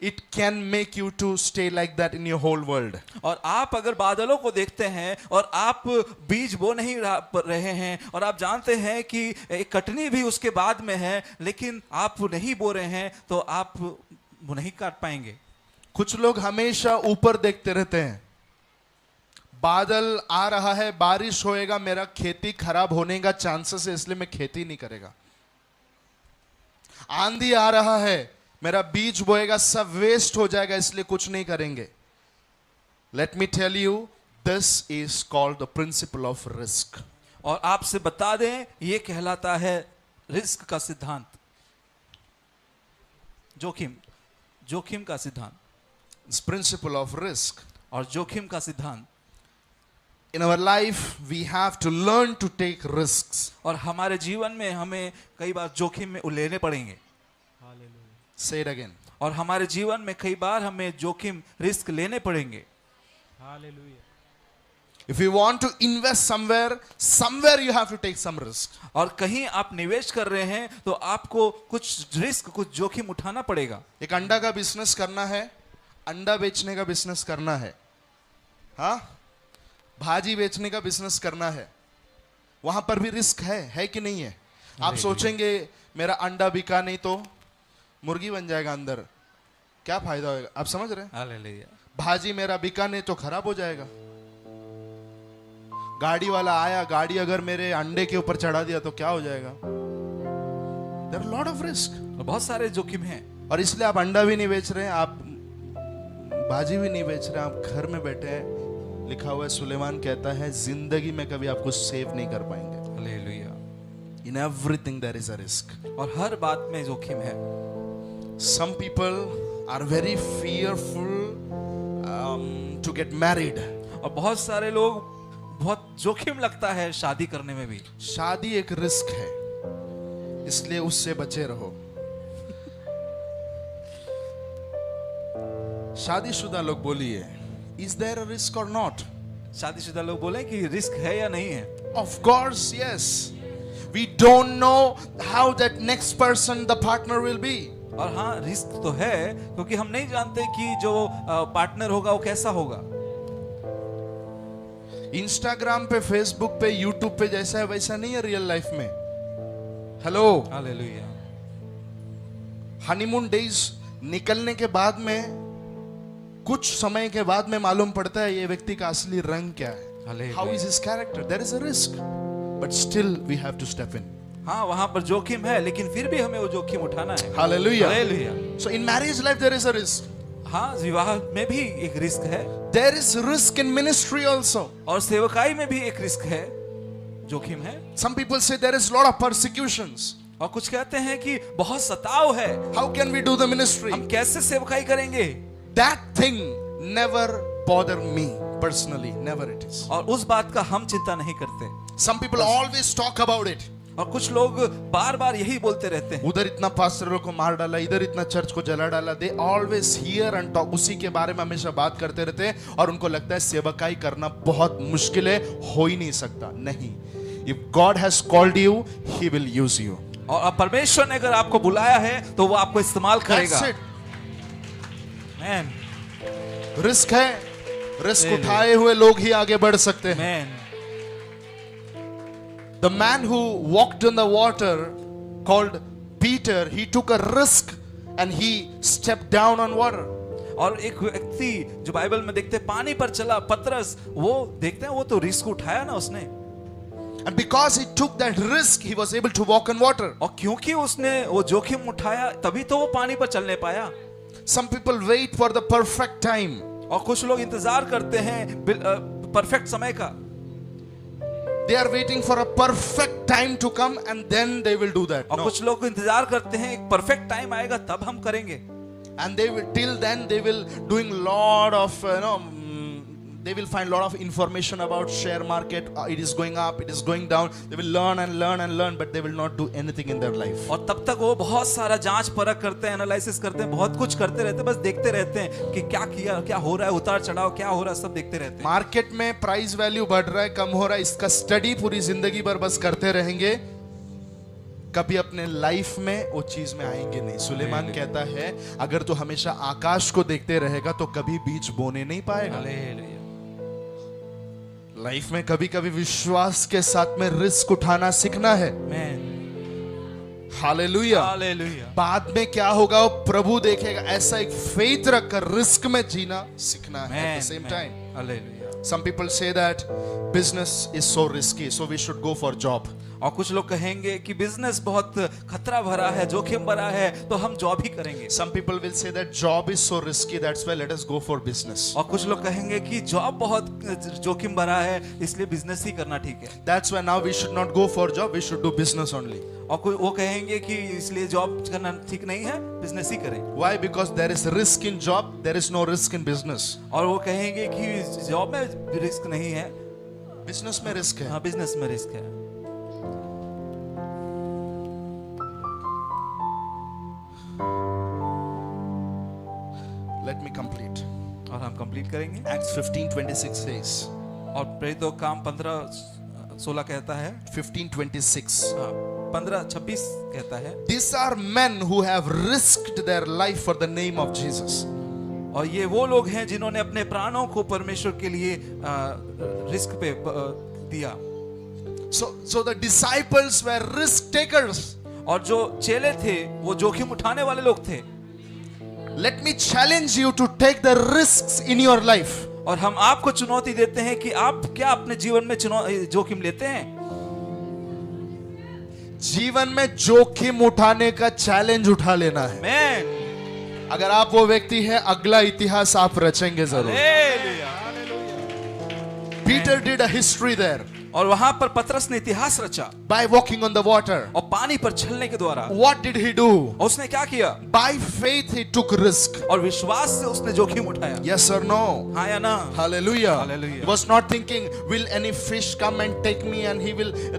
it can make you to stay like that in your whole world. और आप अगर बादलों को देखते हैं और आप बीज बो नहीं रहे हैं और आप जानते हैं कि एक कटनी भी उसके बाद में है, लेकिन आप नहीं बो रहे हैं तो आप वो नहीं काट पाएंगे। कुछ लोग हमेशा ऊपर देखते रहते हैं, बादल आ रहा है, बारिश होएगा, मेरा खेती खराब होने का चांसेस है, इसलिए मैं खेती नहीं करेगा। आंधी आ रहा है, मेरा बीज बोएगा, सब वेस्ट हो जाएगा, इसलिए कुछ नहीं करेंगे। Let me tell you, this is called the principle of risk. और आपसे बता दें, ये कहलाता है रिस्क का सिद्धांत, जोखिम का सिद्धांत। Principal of risk. और जोखिम का सिद्धांत। In our life, we have to learn to take risks. और हमारे जीवन में हमें कई बार जोखिम में लेने पड़ेंगे। Hallelujah. Say it again. और हमारे जीवन में कई बार हमें जोखिम रिस्क लेने पड़ेंगे। Hallelujah. If you want to invest somewhere you have to take some risk. और कहीं आप निवेश कर रहे हैं तो आपको कुछ रिस्क, कुछ जोखिम उठाना पड़ेगा। एक अंडा का बिजनेस करना है, अंडा बेचने का बिजनेस करना है, हाँ, भाजी बेचने का बिजनेस करना है, वहां पर भी रिस्क है कि नहीं है? आप सोचेंगे मेरा अंडा बिका नहीं तो मुर्गी बन जाएगा अंदर, क्या फायदा होगा? आप समझ रहे हैं? हालेलुया। भाजी मेरा बिका नहीं तो खराब हो जाएगा। गाड़ी वाला आया, गाड़ी अगर मेरे अंडे के ऊपर चढ़ा दिया तो क्या हो जाएगा? There are lot of risk. बहुत सारे जोखिम हैं। और इसलिए आप अंडा भी नहीं बेच रहे हैं, आप भाजी भी नहीं बेच रहे हैं, आप घर में बैठे हैं। लिखा हुआ है, सुलेमान कहता है, जिंदगी में कभी आपको सेव नहीं कर पाएंगे। Hallelujah. In everything there is a risk. और हर बात में जोखिम है। Some people are very fearful to get married. और बहुत सारे लोग, बहुत जोखिम लगता है शादी करने में भी। शादी एक रिस्क है, इसलिए उससे बचे रहो। शादीशुदा लोग बोलिए, is there a risk or not? शादीशुदा लोग बोले कि रिस्क है या नहीं है? Of course yes. We don't know how that next person the partner will be. और हाँ, रिस्क तो है, क्योंकि हम नहीं जानते कि जो पार्टनर होगा वो कैसा होगा। इंस्टाग्राम पे, फेसबुक पे, यूट्यूब पे जैसा है वैसा नहीं है रियल लाइफ में। Hello, hallelujah. हनीमून डेज निकलने के बाद में, कुछ समय के बाद में मालूम पड़ता है ये व्यक्ति का असली रंग क्या है। Hallelujah. How is his character? There is a risk, but still we have to step in. हाँ, वहां पर जोखिम है, लेकिन फिर भी हमें वो जोखिम उठाना है। Hallelujah. Hallelujah. So in marriage life there is a risk. हाँ, विवाह में भी एक रिस्क है। There is risk in ministry also. और सेवकाई में भी एक रिस्क है, जोखिम है। Some people say there is lot of persecutions. और कुछ कहते हैं कि बहुत सताव है। How can we do the ministry? हम कैसे सेवकाई करेंगे? That thing never bother me personally, never it is. और उस बात का हम चिंता नहीं करते। Some people always talk about it. और कुछ लोग बार बार यही बोलते रहते हैं, उधर इतना पास्टरों को मार डाला, इधर इतना चर्च को जला डाला। They always hear and talk, उसी के बारे में हमेशा बात करते रहते हैं, और उनको लगता है सेवकाई करना बहुत मुश्किल है, हो ही नहीं सकता। नहीं, if God has called you, He will use you. और अब परमेश्वर ने अगर आपको बुलाया है तो वो आपको इस्तेमाल करेगा। That's it. मैन, रिस्क है, रिस्क उठाए हुए लोग ही आगे बढ़ सकते हैं। Man. The man who walked in the water, called Peter, he took a risk and he stepped down on water. और एक व्यक्ति जो बाइबल में देखते हैं पानी पर चला, पतरस, वो देखते हैं वो तो रिस्क उठाया ना उसने। And because he took that risk, he was able to walk on water. और क्योंकि उसने वो जोखिम उठाया, तभी तो वो पानी पर चलने पाया। Some people wait for the perfect time. और कुछ लोग इंतजार करते हैं परफेक्ट समय का। They are waiting for a perfect time to come and then they will do that. और No. कुछ लोग इंतजार करते हैं एक परफेक्ट टाइम आएगा तब हम करेंगे। And they will, till then they will doing lot of they will find lot of information about share market. It is going up, it is going down. They will learn and learn and learn, but they will not do anything in their life. और तब तक वो बहुत सारा जांच परख करते हैं, एनालिसिस करते हैं, बहुत कुछ करते रहते हैं, बस देखते रहते हैं कि क्या किया, क्या हो रहा है, उतार चढ़ाव क्या हो रहा है, सब देखते रहते हैं। मार्केट में प्राइस वैल्यू बढ़ रहा है, कम हो रहा है, इसका स्टडी पूरी जिंदगी भर बस करते रहेंगे, कभी अपने लाइफ में वो चीज में आएंगे नहीं। सुलेमान कहता है अगर तू हमेशा आकाश को देखते रहेगा तो कभी बीज बोने नहीं पाएगा। हालेलुया। लाइफ में कभी कभी विश्वास के साथ में रिस्क उठाना सीखना है। आमेन। हालेलुया। हालेलुया। बाद में क्या होगा वो प्रभु देखेगा। ऐसा एक फेथ रखकर रिस्क में जीना सीखना है। At the same time hallelujah. some people say that business is so risky so we should go for job। और कुछ लोग कहेंगे कि बिजनेस बहुत खतरा भरा है, जोखिम भरा है, तो हम जॉब ही करेंगे। some people will say that job is so risky that's why let us go for business। और कुछ लोग कहेंगे कि जॉब बहुत जोखिम भरा है, इसलिए बिजनेस ही करना ठीक है। that's why now we should not go for job, we should do business only। और कोई वो कहेंगे कि इसलिए जॉब करना ठीक नहीं है, बिजनेस ही करें। why? because there is risk in job, there is no risk in business। और वो कहेंगे कि जॉब में रिस्क नहीं है, बिजनेस में रिस्क है। हाँ बिजनेस में रिस्क है। let me complete। और हम कंप्लीट करेंगे। Acts 15:26 says। और प्रेरितों काम 15:16 कहता है, 15:26। 15:26 कहता है, These are men who have risked their life for the name of Jesus। और ये वो लोग हैं जिन्होंने अपने प्राणों को परमेश्वर के लिए रिस्क पे दिया। So the disciples were risk takers। और जो चेले थे वो जोखिम उठाने वाले लोग थे। Let me challenge you to take the risks in your life। और हम आपको चुनौती देते हैं कि आप क्या अपने जीवन में जोखिम लेते हैं। जीवन में जोखिम उठाने का चैलेंज उठा लेना है। आमेन। अगर आप वो व्यक्ति हैं अगला इतिहास आप रचेंगे जरूर। Hallelujah. Peter did a history there और वहां पर पतरस ने इतिहास रचा by walking on the water। और पानी पर चलने के द्वारा। What did he do? और उसने क्या किया? By faith he took risk। और विश्वास से उसने जोखिम उठाया। Yes or no? हाँ या ना? Hallelujah। Hallelujah। He was not thinking, will any fish come and take me and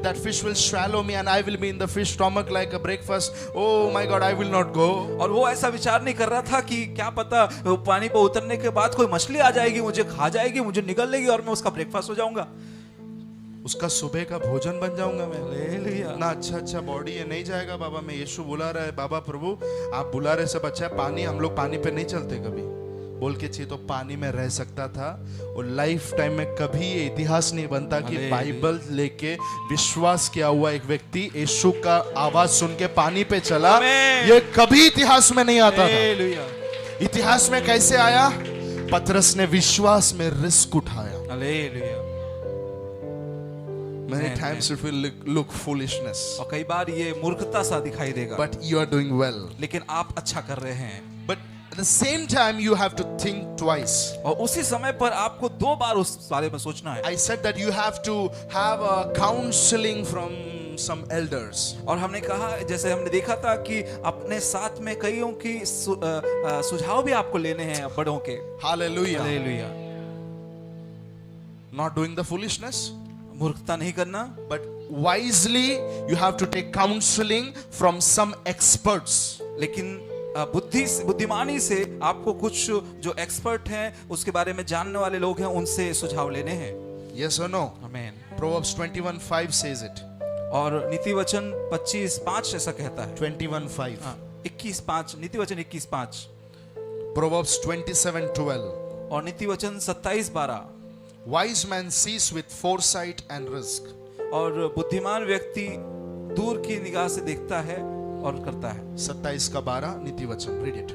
that fish will swallow me and I will be in the fish stomach like a breakfast। Oh my God, I will not go। और वो ऐसा विचार नहीं कर रहा था कि क्या पता पानी पर उतरने के बाद कोई मछली आ जाएगी, मुझे खा जाएगी, मुझे निगल लेगी और मैं उसका ब्रेकफास्ट हो जाऊंगा, उसका सुबह का भोजन बन जाऊंगा मैं। हालेलुया। ना अच्छा बॉडी है, नहीं जाएगा बाबा। मैं यीशु बुला रहा है, बाबा प्रभु आप बुला रहे, सब अच्छा है। पानी, हम लोग पानी पे नहीं चलते कभी बोल के चाहिए तो पानी में रह सकता था। और लाइफ टाइम में कभी ये इतिहास नहीं बनता कि बाइबल लेके विश्वास किया हुआ एक व्यक्ति यीशु का आवाज सुन के पानी पे चला। ये कभी इतिहास में नहीं आता था। हालेलुया। इतिहास में कैसे आया? पतरस ने विश्वास में रिस्क उठाया। Hallelujah. Many times it will look foolishness, और कई बार ये मूर्खता सा दिखाई देगा, but you are doing well। लेकिन आप अच्छा कर रहे हैं। But at the same time you have to think twice। और उसी समय पर आपको 2 बार उस बारे में सोचना है। I said that you have to have a counseling from some elders। और हमने कहा, जैसे हमने देखा था कि अपने साथ में कईयों की सुझाव भी आपको लेने हैं बड़ों के। Hallelujah। Hallelujah. Not doing the foolishness, मूर्खता नहीं करना, but wisely you have to take counseling from some experts। लेकिन बुद्धिमानी से आपको कुछ जो एक्सपर्ट हैं, उसके बारे में जानने वाले लोग हैं, उनसे सुझाव लेने हैं। Yes or no? आमीन। Proverbs 21:5 says it। और नीति वचन 25:5 ऐसा कहता है। 21:5। 21:5, नीति वचन 21:5। Proverbs 27:12। और नीति वचन 27:12। Wise man sees with foresight and risk। और बुद्धिमान व्यक्ति दूर की निगाह से देखता है और करता है। 27:12 नीति वचन। Read it।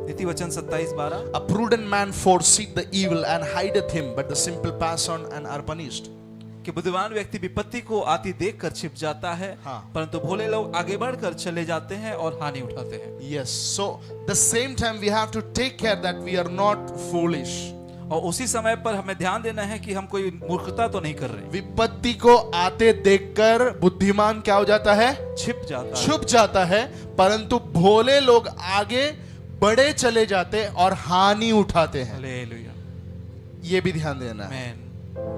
नीति वचन 27:12। A prudent man foreseeth the evil and hideth him, but the simple pass on and are punished। कि बुद्धिमान व्यक्ति विपत्ति को आती देखकर छिप जाता है, हाँ। परंतु भोले लोग आगे बढ़कर चले जाते हैं और हानि उठाते हैं। Yes, so the same time we have to take care that we are not foolish। और उसी समय पर हमें ध्यान देना है कि हम कोई मूर्खता तो नहीं कर रहे। विपत्ति को आते देखकर बुद्धिमान क्या हो जाता है? छिप जाता है। छुप जाता है, परंतु भोले लोग आगे बढ़े चले जाते और हानि उठाते हैं। हालेलुया। ये भी ध्यान देना है। आमीन।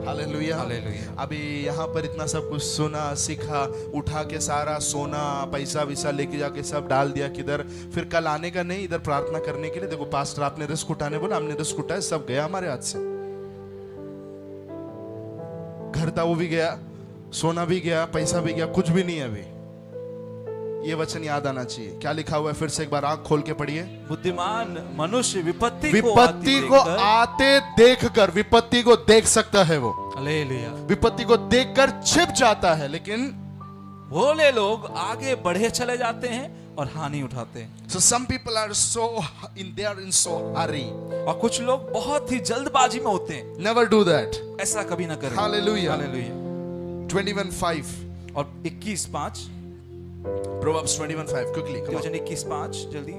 हालेलुया। हालेलुया। अभी यहाँ पर इतना सब कुछ सुना सीखा, उठा के सारा सोना पैसा विसा लेके जाके सब डाल दिया किधर, फिर कल आने का नहीं, इधर प्रार्थना करने के लिए। देखो पास्टर आपने रिस्क उठाने बोला, हमने रिस्क उठाया, सब गया हमारे हाथ से। घर था वो भी गया, सोना भी गया, पैसा भी गया, कुछ भी नहीं है अभी। ये वचन याद आना चाहिए। क्या लिखा हुआ है, फिर से एक बार आंख खोल के पढ़िए। बुद्धिमान मनुष्य विपत्ति विपत्ति को आते देखकर, विपत्ति को देख सकता है वो, हालेलुया, विपत्ति को देखकर छिप जाता है, लेकिन भोले लोग आगे बढ़े चले जाते हैं और हानि उठाते हैं। so some people are so they are in so hurry. और कुछ लोग बहुत ही जल्दबाजी में होते हैं। Never do that. ऐसा कभी ना करें। Hallelujah. हालेलुया। 21:5. और 21:5, Proverbs 21:5. Quickly. Come on. वचन 21:5 जल्दी।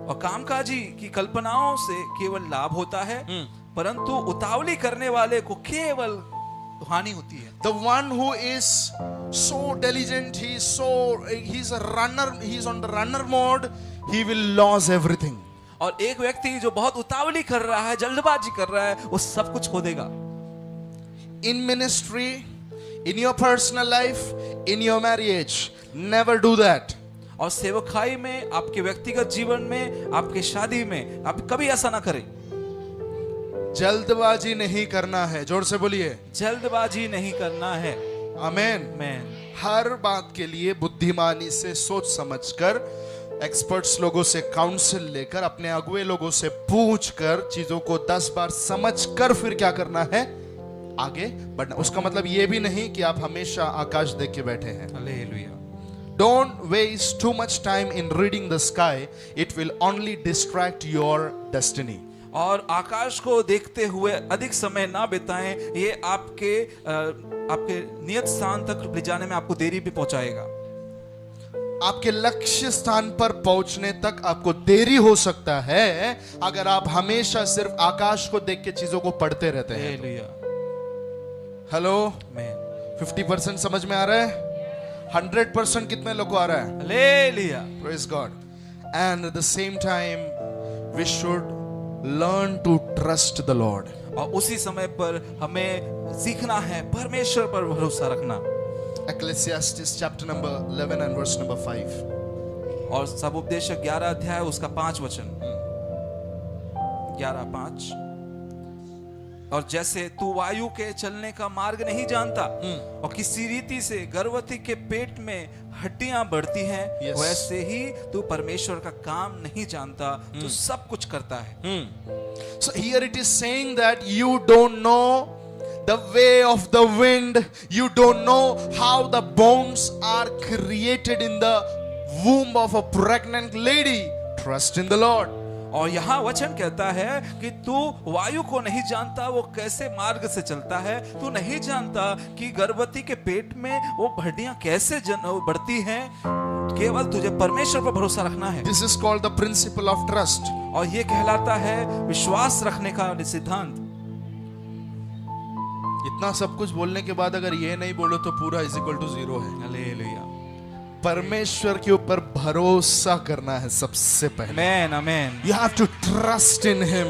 और कामकाजी की कल्पनाओं से केवल लाभ होता है, परंतु उतावली करने वाले को केवल हानि होती है। The one who is so diligent, he's a runner, he's on the runner mode, he will lose everything. और एक व्यक्ति जो बहुत उतावली कर रहा है, जल्दबाजी कर रहा है, वो सब कुछ खो देगा। In ministry, in your personal life, in your marriage, never do that. और सेवकाई में, आपके व्यक्तिगत जीवन में, आपके शादी में, आप कभी ऐसा ना करें। जल्दबाजी नहीं करना है, जोर से बोलिए, जल्दबाजी नहीं करना है। आमेन। मैं हर बात के लिए बुद्धिमानी से सोच समझकर, एक्सपर्ट्स लोगों से काउंसिल लेकर, अपने अगुए लोगों से पूछकर, चीजों को 10 बार समझकर फिर क्या करना है, आगे बढ़ना। उसका मतलब ये भी नहीं कि आप हमेशा आकाश देख के बैठे हैं। Hallelujah. Don't waste too much time in reading the sky. It will only distract your destiny. और आकाश को देखते हुए अधिक समय ना बिताएं, ये आपके नियत स्थान तक ले जाने में आपको देरी भी पहुंचाएगा। आपके लक्ष्य स्थान पर पहुंचने तक आपको देरी हो सकता है अगर आप हमेशा सिर्फ आकाश को देख के चीजों को पढ़ते रहते हैं। हालेलुया। हेलो, मैं 50% समझ में आ रहा है? 100% कितने लोग को आ रहा है? Hallelujah. Praise God. And at the same time, we should learn to trust the Lord. और उसी समय पर हमें सीखना है परमेश्वर पर भरोसा रखना। Ecclesiastes chapter number 11 and verse number 5. और सब उपदेशक 11 अध्याय उसका 5 वचन। 11:5। और जैसे तू वायु के चलने का मार्ग नहीं जानता और किसी रीति से गर्भवती के पेट में हड्डियां बढ़ती हैं, Yes. वैसे ही तू परमेश्वर का काम नहीं जानता जो सब कुछ करता है। So here it is saying that you don't know the way of the wind, you don't know how the bones are created in the womb of a pregnant lady. Trust in the Lord. और यहाँ वचन कहता है कि तू वायु को नहीं जानता, वो कैसे मार्ग से चलता है। तू नहीं जानता कि गर्भवती के पेट में वो हड्डियां कैसे बढ़ती हैं। केवल तुझे परमेश्वर पर भरोसा रखना है। This is called the principle of trust. और ये कहलाता है विश्वास रखने का सिद्धांत। इतना सब कुछ बोलने के बाद अगर ये नहीं बोलो तो पूरा इज इक्वल टू 0 है। हालेलुया। परमेश्वर के ऊपर भरोसा करना है सबसे पहले। आमेन, आमेन। You have to trust in him.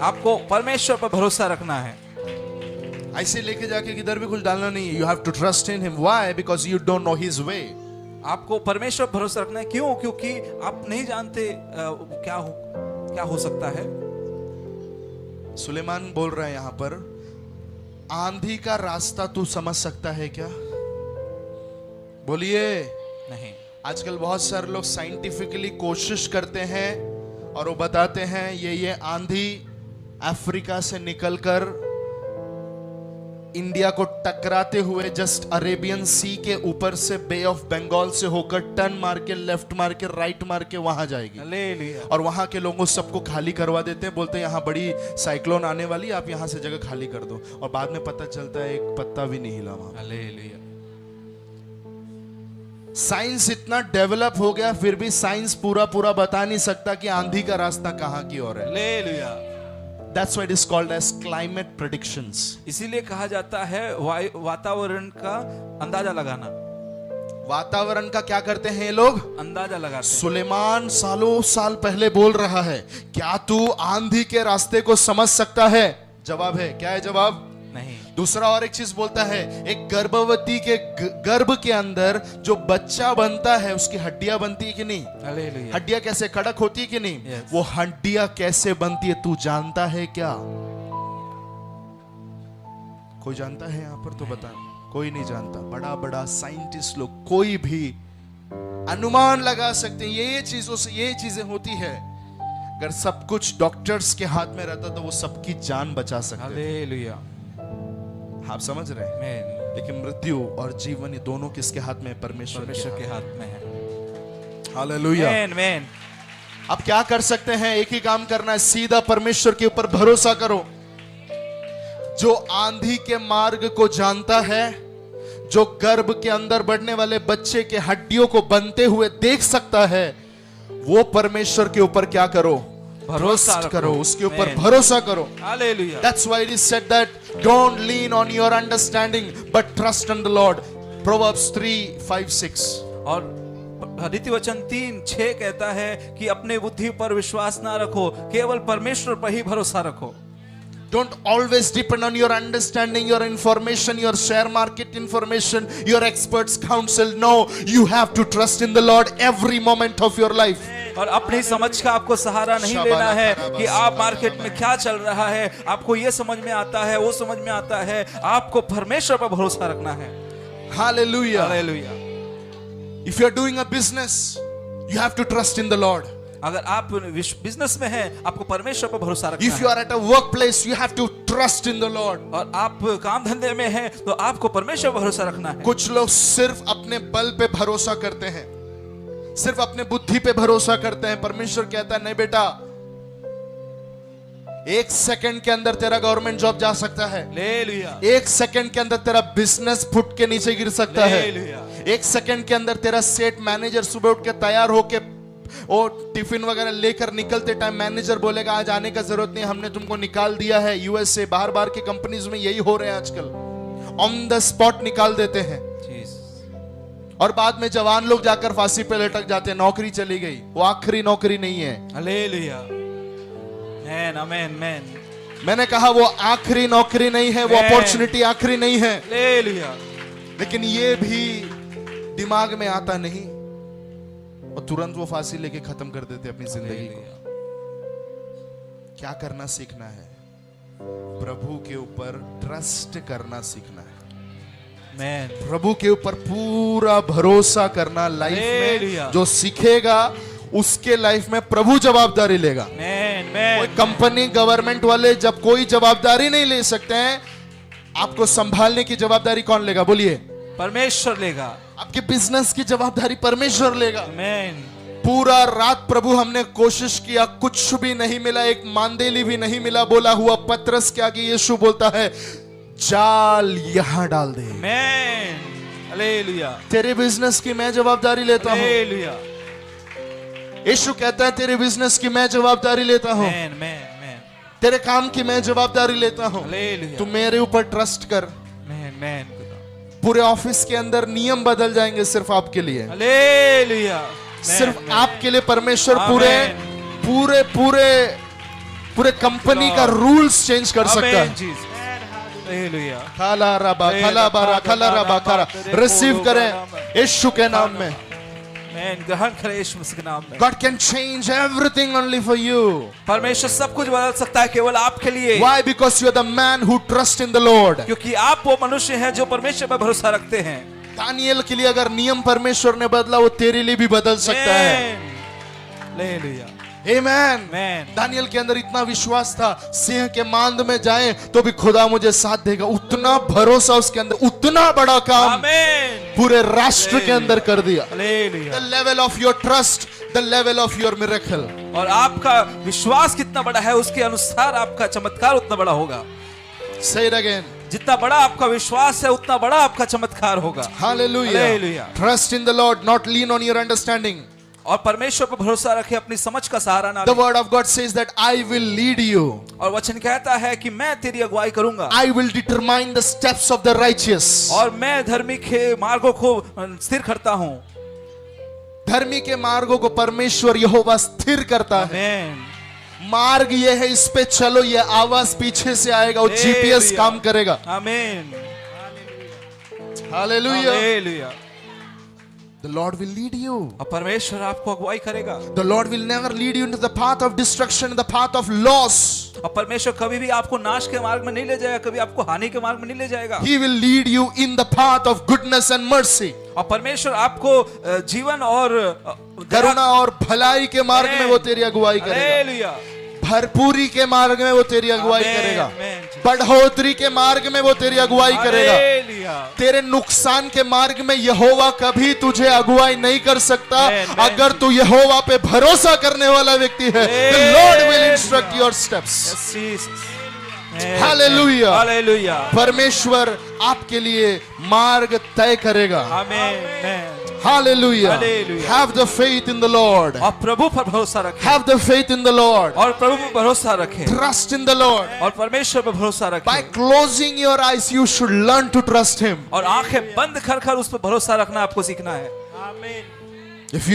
आपको परमेश्वर पर भरोसा रखना है। ऐसे लेके जाके किधर भी कुछ डालना नहीं है। You have to trust in him. Why? Because you don't know his way. आपको परमेश्वर पर भरोसा रखना है। क्यों? क्योंकि आप नहीं जानते क्या हो सकता है। सुलेमान बोल रहा है यहाँ पर, आंधी का रास्ता तू समझ सकता है क्या? बोलिए नहीं। आजकल बहुत सारे लोग साइंटिफिकली कोशिश करते हैं और वो बताते हैं ये आंधी अफ्रीका से निकलकर इंडिया को टकराते हुए जस्ट अरेबियन सी के ऊपर से बे ऑफ बंगाल से होकर टर्न मार के, लेफ्ट मार के, राइट मार के वहां जाएगी। हालेलुया। और वहां के लोगों सबको खाली करवा देते हैं, बोलते हैं यहाँ बड़ी साइक्लोन आने वाली, आप यहाँ से जगह खाली कर दो। और बाद में पता चलता है एक पत्ता भी नहीं हिला वहां। हालेलुया। साइंस इतना डेवलप हो गया, फिर भी साइंस पूरा बता नहीं सकता कि आंधी का रास्ता कहां की ओर है। Hallelujah. That's why it is called as climate predictions. इसीलिए कहा जाता है वातावरण का अंदाजा लगाना। वातावरण का क्या करते हैं ये लोग? अंदाजा लगाते हैं। सुलेमान सालों साल पहले बोल रहा है, क्या तू आंधी के रास्ते को समझ सकता है? जवाब है, क्या है जवाब? नहीं। दूसरा और एक चीज बोलता है, एक गर्भवती के गर्भ के अंदर जो बच्चा बनता है उसकी हड्डियां बनती है कि नहीं? हालेलुया। हड्डियां कैसे कड़क होती है कि नहीं? Yes. वो हड्डियां कैसे बनती है तू जानता है क्या? कोई जानता है यहाँ पर तो बता। कोई नहीं जानता। बड़ा बड़ा साइंटिस्ट लोग कोई भी अनुमान लगा सकते हैं ये चीजों से ये चीजें होती है। अगर सब कुछ डॉक्टर्स के हाथ में रहता तो वो सबकी जान बचा सकते। हालेलुया। आप समझ रहे हैं? आमीन। लेकिन मृत्यु और जीवन ये दोनों किसके हाथ में है? परमेश्वर के हाथ में है। हालेलुया। आमीन आमीन। अब क्या कर सकते हैं? एक ही काम करना है, सीधा परमेश्वर के ऊपर भरोसा करो। जो आंधी के मार्ग को जानता है, जो गर्भ के अंदर बढ़ने वाले बच्चे के हड्डियों को बनते हुए देख सकता है, वो परमेश्वर के ऊपर क्या करो? भरोसा करो, उसके ऊपर Amen. भरोसा करो। Hallelujah. That's why it is said that don't lean on your understanding but trust in the Lord. Proverbs 3:5-6. और रीति वचन 3:6 कहता है कि अपने बुद्धि पर विश्वास ना रखो, केवल परमेश्वर पर ही भरोसा रखो। Don't always depend on your understanding, your information, your share market information, your experts' counsel. No, you have to trust in the Lord every moment of your life. और अपनी समझ का आपको सहारा नहीं लेना है कि आप मार्केट में क्या चल रहा है, आपको ये समझ में आता है, वो समझ में आता है। आपको परमेश्वर पर भरोसा रखना है। Hallelujah. Hallelujah. If you are doing a business, you have to trust in the Lord. अगर आप बिजनेस में हैं, आपको परमेश्वर पर भरोसा रखना If you है। are at a workplace, you have to trust in the Lord. और आप काम धंधे में हैं, तो आपको परमेश्वर पर भरोसा रखना है। कुछ लोग सिर्फ अपने बल पे भरोसा करते हैं, सिर्फ अपने बुद्धि पे भरोसा करते हैं। परमेश्वर कहता है नहीं बेटा, 1 सेकंड के अंदर तेरा गवर्नमेंट जॉब जा सकता है। हालेलुया। 1 सेकंड के अंदर तेरा बिजनेस फुट के नीचे गिर सकता है। हालेलुया। 1 सेकंड के अंदर तेरा सेट मैनेजर सुबह उठ के तैयार होके वो टिफिन वगैरह लेकर निकलते टाइम मैनेजर बोलेगा आज आने का जरूरत नहीं, हमने तुमको निकाल दिया है। यूएसए बाहर बाहर की कंपनीज में यही हो रहे हैं आजकल, ऑन द स्पॉट निकाल देते हैं। और बाद में जवान लोग जाकर फांसी पे लटक जाते हैं, नौकरी चली गई। वो आखिरी नौकरी नहीं है। हालेलुया। आमीन आमीन आमीन। मैंने कहा वो आखिरी नौकरी नहीं है, वो अपॉर्चुनिटी आखिरी नहीं है। हालेलुया। लेकिन ये भी दिमाग में आता नहीं और तुरंत वो फांसी लेके खत्म कर देते अपनी जिंदगी को। क्या करना सीखना है? प्रभु के ऊपर ट्रस्ट करना सीखना है। प्रभु के ऊपर पूरा भरोसा करना लाइफ में जो सीखेगा उसके लाइफ में प्रभु जवाबदारी लेगा। कोई कंपनी गवर्नमेंट वाले जब कोई जवाबदारी नहीं ले सकते हैं, आपको संभालने की जवाबदारी कौन लेगा? बोलिए। परमेश्वर लेगा। आपके बिजनेस की जवाबदारी परमेश्वर लेगा। आमीन। पूरा रात प्रभु हमने कोशिश किया, कुछ भी नहीं मिला, एक मांदेली भी नहीं मिला। बोला हुआ पतरस के आगे यीशु बोलता है जाल यहां डाल दे। आमीन। हालेलुया। तेरे बिजनेस की मैं जवाबदारी लेता हूं। हालेलुया। यीशु कहता है तेरे बिजनेस की मैं जवाबदारी लेता हूं। आमीन आमीन। तेरे काम की मैं जवाबदारी लेता हूं। हालेलुया। तू मेरे ऊपर ट्रस्ट कर। आमीन आमीन। पूरे ऑफिस के अंदर नियम बदल जाएंगे सिर्फ आपके लिए। हालेलुया। सिर्फ आपके लिए परमेश्वर पूरे पूरे पूरे पूरे कंपनी का रूल्स चेंज कर सकता है। हालेलुया। खाला रबा खाला बारा खाला रबा खारा। रिसीव करें यीशु के नाम में। आमीन। ग्रहण करें यीशु मसीह के नाम में। God can change everything only for you. परमेश्वर सब कुछ बदल सकता है केवल आपके लिए। Why? Because you are the man who trusts in the Lord. क्योंकि आप वो मनुष्य हैं जो परमेश्वर पर भरोसा रखते हैं। दानियल के लिए अगर नियम परमेश्वर ने बदला, वो तेरे लिए भी बदल सकता है। हालेलुया। Amen. आमीन। दानियल के अंदर इतना विश्वास था, सिंह के मांद में जाए तो भी खुदा मुझे साथ देगा। उतना भरोसा उसके अंदर, उतना बड़ा काम आमीन। पूरे राष्ट्र के अंदर कर दिया। Hallelujah. The level of your trust, the level of your miracle. और आपका विश्वास कितना बड़ा है उसके अनुसार आपका चमत्कार उतना बड़ा होगा। Say it again. जितना बड़ा आपका विश्वास है उतना बड़ा आपका चमत्कार होगा। Hallelujah. Hallelujah. Trust in the Lord, not lean on your understanding. और परमेश्वर पर भरोसा रखे, अपनी समझ का सहारा ना The ले। word of God says that I will lead you. और वचन कहता है कि मैं तेरी अगुवाई करूंगा। I will determine the steps of the righteous. और मैं धर्मी के मार्गों को स्थिर करता हूँ। धर्मी के मार्गों को परमेश्वर यहोवा स्थिर करता है। आमीन। मार्ग ये है, इस पे चलो, ये आवाज पीछे से आएगा, वो जीपीएस काम करेगा। आमीन। Hallelujah. Hallelujah. The Lord will lead you. और परमेश्वर आपको अगुवाई करेगा। The Lord will never lead you into the path of destruction, the path of loss. और परमेश्वर कभी भी आपको नाश के मार्ग में नहीं ले जाएगा, कभी आपको हानि के मार्ग में नहीं ले जाएगा। He will lead you in the path of goodness and mercy. और परमेश्वर आपको जीवन और करुणा और भलाई के मार्ग में वो तेरी अगुवाई करेगा। हालेलुया। भरपूरी के मार्ग में वो तेरी अगुवाई आमीन, करेगा। आमीन। बढ़ोतरी के मार्ग में वो तेरी अगुवाई करेगा। हालेलुया। तेरे नुकसान के मार्ग में यहोवा कभी तुझे अगुवाई नहीं कर सकता आमीन, अगर तू यहोवा पे भरोसा करने वाला व्यक्ति है। The Lord will instruct your steps. Yes, Jesus. Hallelujah. Hallelujah. परमेश्वर आपके लिए मार्ग तय करेगा। आमीन। Hallelujah. Hallelujah. Have the faith in the Lord. और प्रभु पर भरोसा रखें। Have the faith in the Lord. और प्रभु पर भरोसा रखें। Trust in the Lord. और परमेश्वर पर भरोसा By रखें। closing your eyes, you should learn to trust Him. और आंखें बंद कर कर उस पर भरोसा रखना आपको सीखना है। If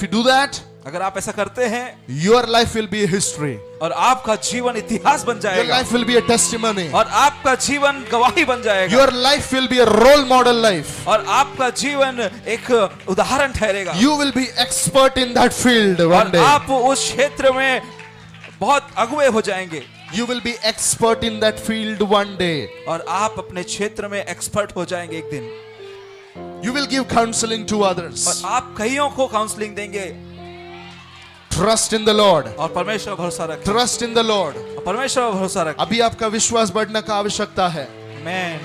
you do that, अगर आप ऐसा करते हैं, your life will be a history. और आपका जीवन इतिहास बन Your जाएगा, life will be a testimony. और आपका जीवन गवाही बन जाएगा, Your life will be a role model life. और आपका जीवन एक उदाहरण ठहरेगा। You will be expert in that field one और day. आप उस क्षेत्र में बहुत अगुवे हो जाएंगे, You will be expert in that field one day. और आप अपने क्षेत्र में एक्सपर्ट हो जाएंगे एक दिन, You will give counseling to और others. आप कईयों को काउंसलिंग देंगे। Trust in the Lord. और परमेश्वर पर भरोसा रखें, Trust in the Lord. और परमेश्वर पर भरोसा रखें। अभी आपका विश्वास बढ़ने का आवश्यकता है। आमीन।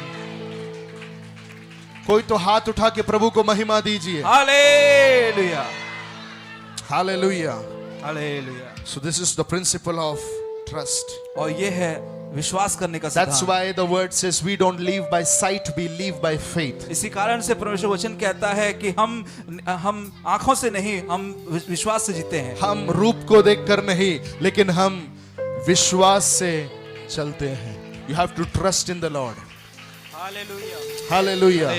कोई तो हाथ उठा के प्रभु को महिमा दीजिए। Hallelujah. Hallelujah. Hallelujah. So this is the principle of trust. और ये है विश्वास करने का That's सिद्धांत। why the word says we don't live by sight, we live by faith. इसी कारण से परमेश्वर वचन कहता है कि हम आंखों से नहीं, हम विश्वास से जीते हैं। हम रूप को देखकर नहीं, लेकिन हम विश्वास से चलते हैं। You have to trust in the Lord. Hallelujah. Hallelujah.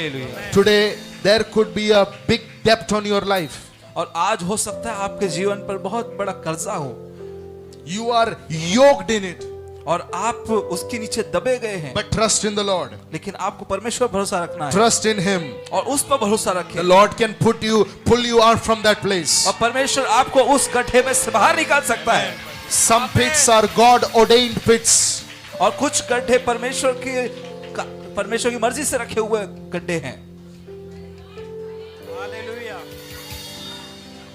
Today there could be a big debt on your life. और आज हो सकता है आपके जीवन पर बहुत बड़ा कर्जा हो, You are yoked in it, और आप उसके नीचे दबे गए हैं, but trust in the Lord. लेकिन आपको परमेश्वर पर भरोसा रखना है, Trust in Him. और उस पर भरोसा The रखें, Lord can pull you out from that place. और परमेश्वर आपको उस गड्ढे में से बाहर निकाल सकता है। Some pits are God ordained pits. और कुछ गड्ढे परमेश्वर की मर्जी से रखे हुए गड्ढे हैं।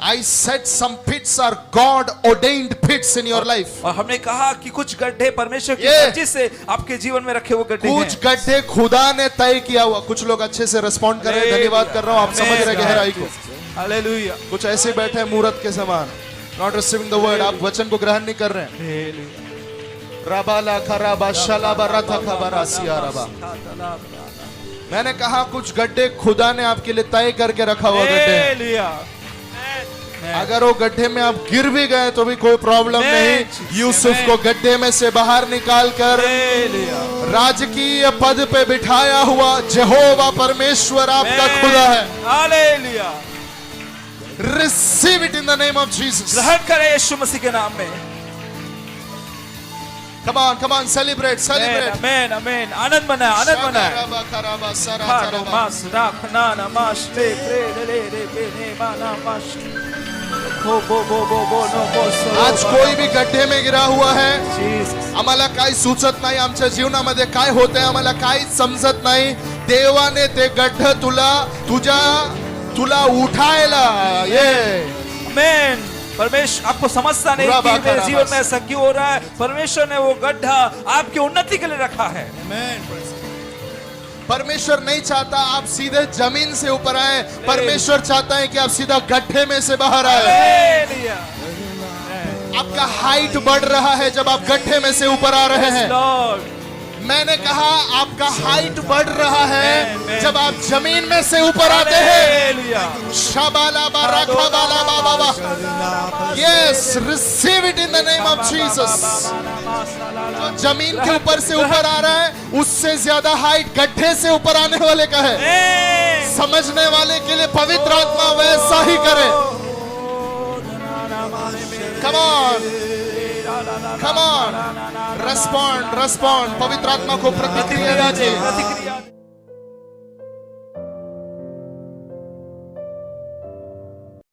I said some pits are God ordained pits in your life. और हमने कहा कि कुछ गड्ढे परमेश्वर की ये- मर्जी से आपके जीवन में रखे हुए गड्ढे कुछ हैं। गड्ढे खुदा ने तय किया हुआ। कुछ लोग अच्छे से रिस्पॉन्ड कर रहे हैं, धन्यवाद कर रहा हूं। आप समझ रहे हैं गहराई को। हालेलुया। कुछ ऐसे बैठे हैं मूरत के समान, नॉट रिसीविंग द वर्ड। आप वचन को ग्रहण नहीं कर रहे हैं। रबाला खराबा शलाबा रथा खबरा सिया रबा। मैंने कहा कुछ गड्ढे खुदा ने आपके लिए तय करके रखा हुआ गड्ढे हैं। हालेलुया। अगर वो गड्ढे में आप गिर भी गए तो भी कोई प्रॉब्लम नहीं। यूसुफ को गड्ढे में से बाहर निकाल कर राजकीय पद पे बिठाया हुआ यहोवा परमेश्वर आपका खुदा है। Hallelujah. Receive it in the name of Jesus. ग्रहण करें यीशु मसीह के नाम में। Come on, celebrate. आमीन, आमीन। आनंद मनाए, आनंद मनाए। खानो मास राखना नमाश ले प्रे ले रे बेने माना माश खो बो नो बो सो। आज कोई भी गड्ढे में गिरा हुआ है, जीसस। आम्हाला काय सुचत नाही, आमच्या जीवनामध्ये काय होतंय आम्हाला काहीच समजत नाही। देवाने ते गड्ढ तुला उठायला ये आमीन। परमेश्वर आपको समझता नहीं कि मेरे जीवन में ऐसा क्यों हो रहा है। परमेश्वर ने वो गड्ढा आपकी उन्नति के लिए रखा है। परमेश्वर नहीं चाहता आप सीधे जमीन से ऊपर आए, परमेश्वर चाहता है कि आप सीधा गड्ढे में से बाहर आए। हालेलुया। आपका हाइट बढ़ रहा है जब आप गड्ढे में से ऊपर आ रहे हैं। लॉर्ड। मैंने कहा आपका हाइट बढ़ रहा है जब आप जमीन में से ऊपर आते हैं। शाबाला बाराका बाला बाबा। Yes, receive it in the name of Jesus. जो जमीन के ऊपर से ऊपर आ रहा है उससे ज्यादा हाइट गड्ढे से ऊपर आने वाले का है। समझने वाले के लिए पवित्र आत्मा वैसा ही करे। Come on, respond. पवित्र आत्मा को प्रतिक्रिया दीजिए।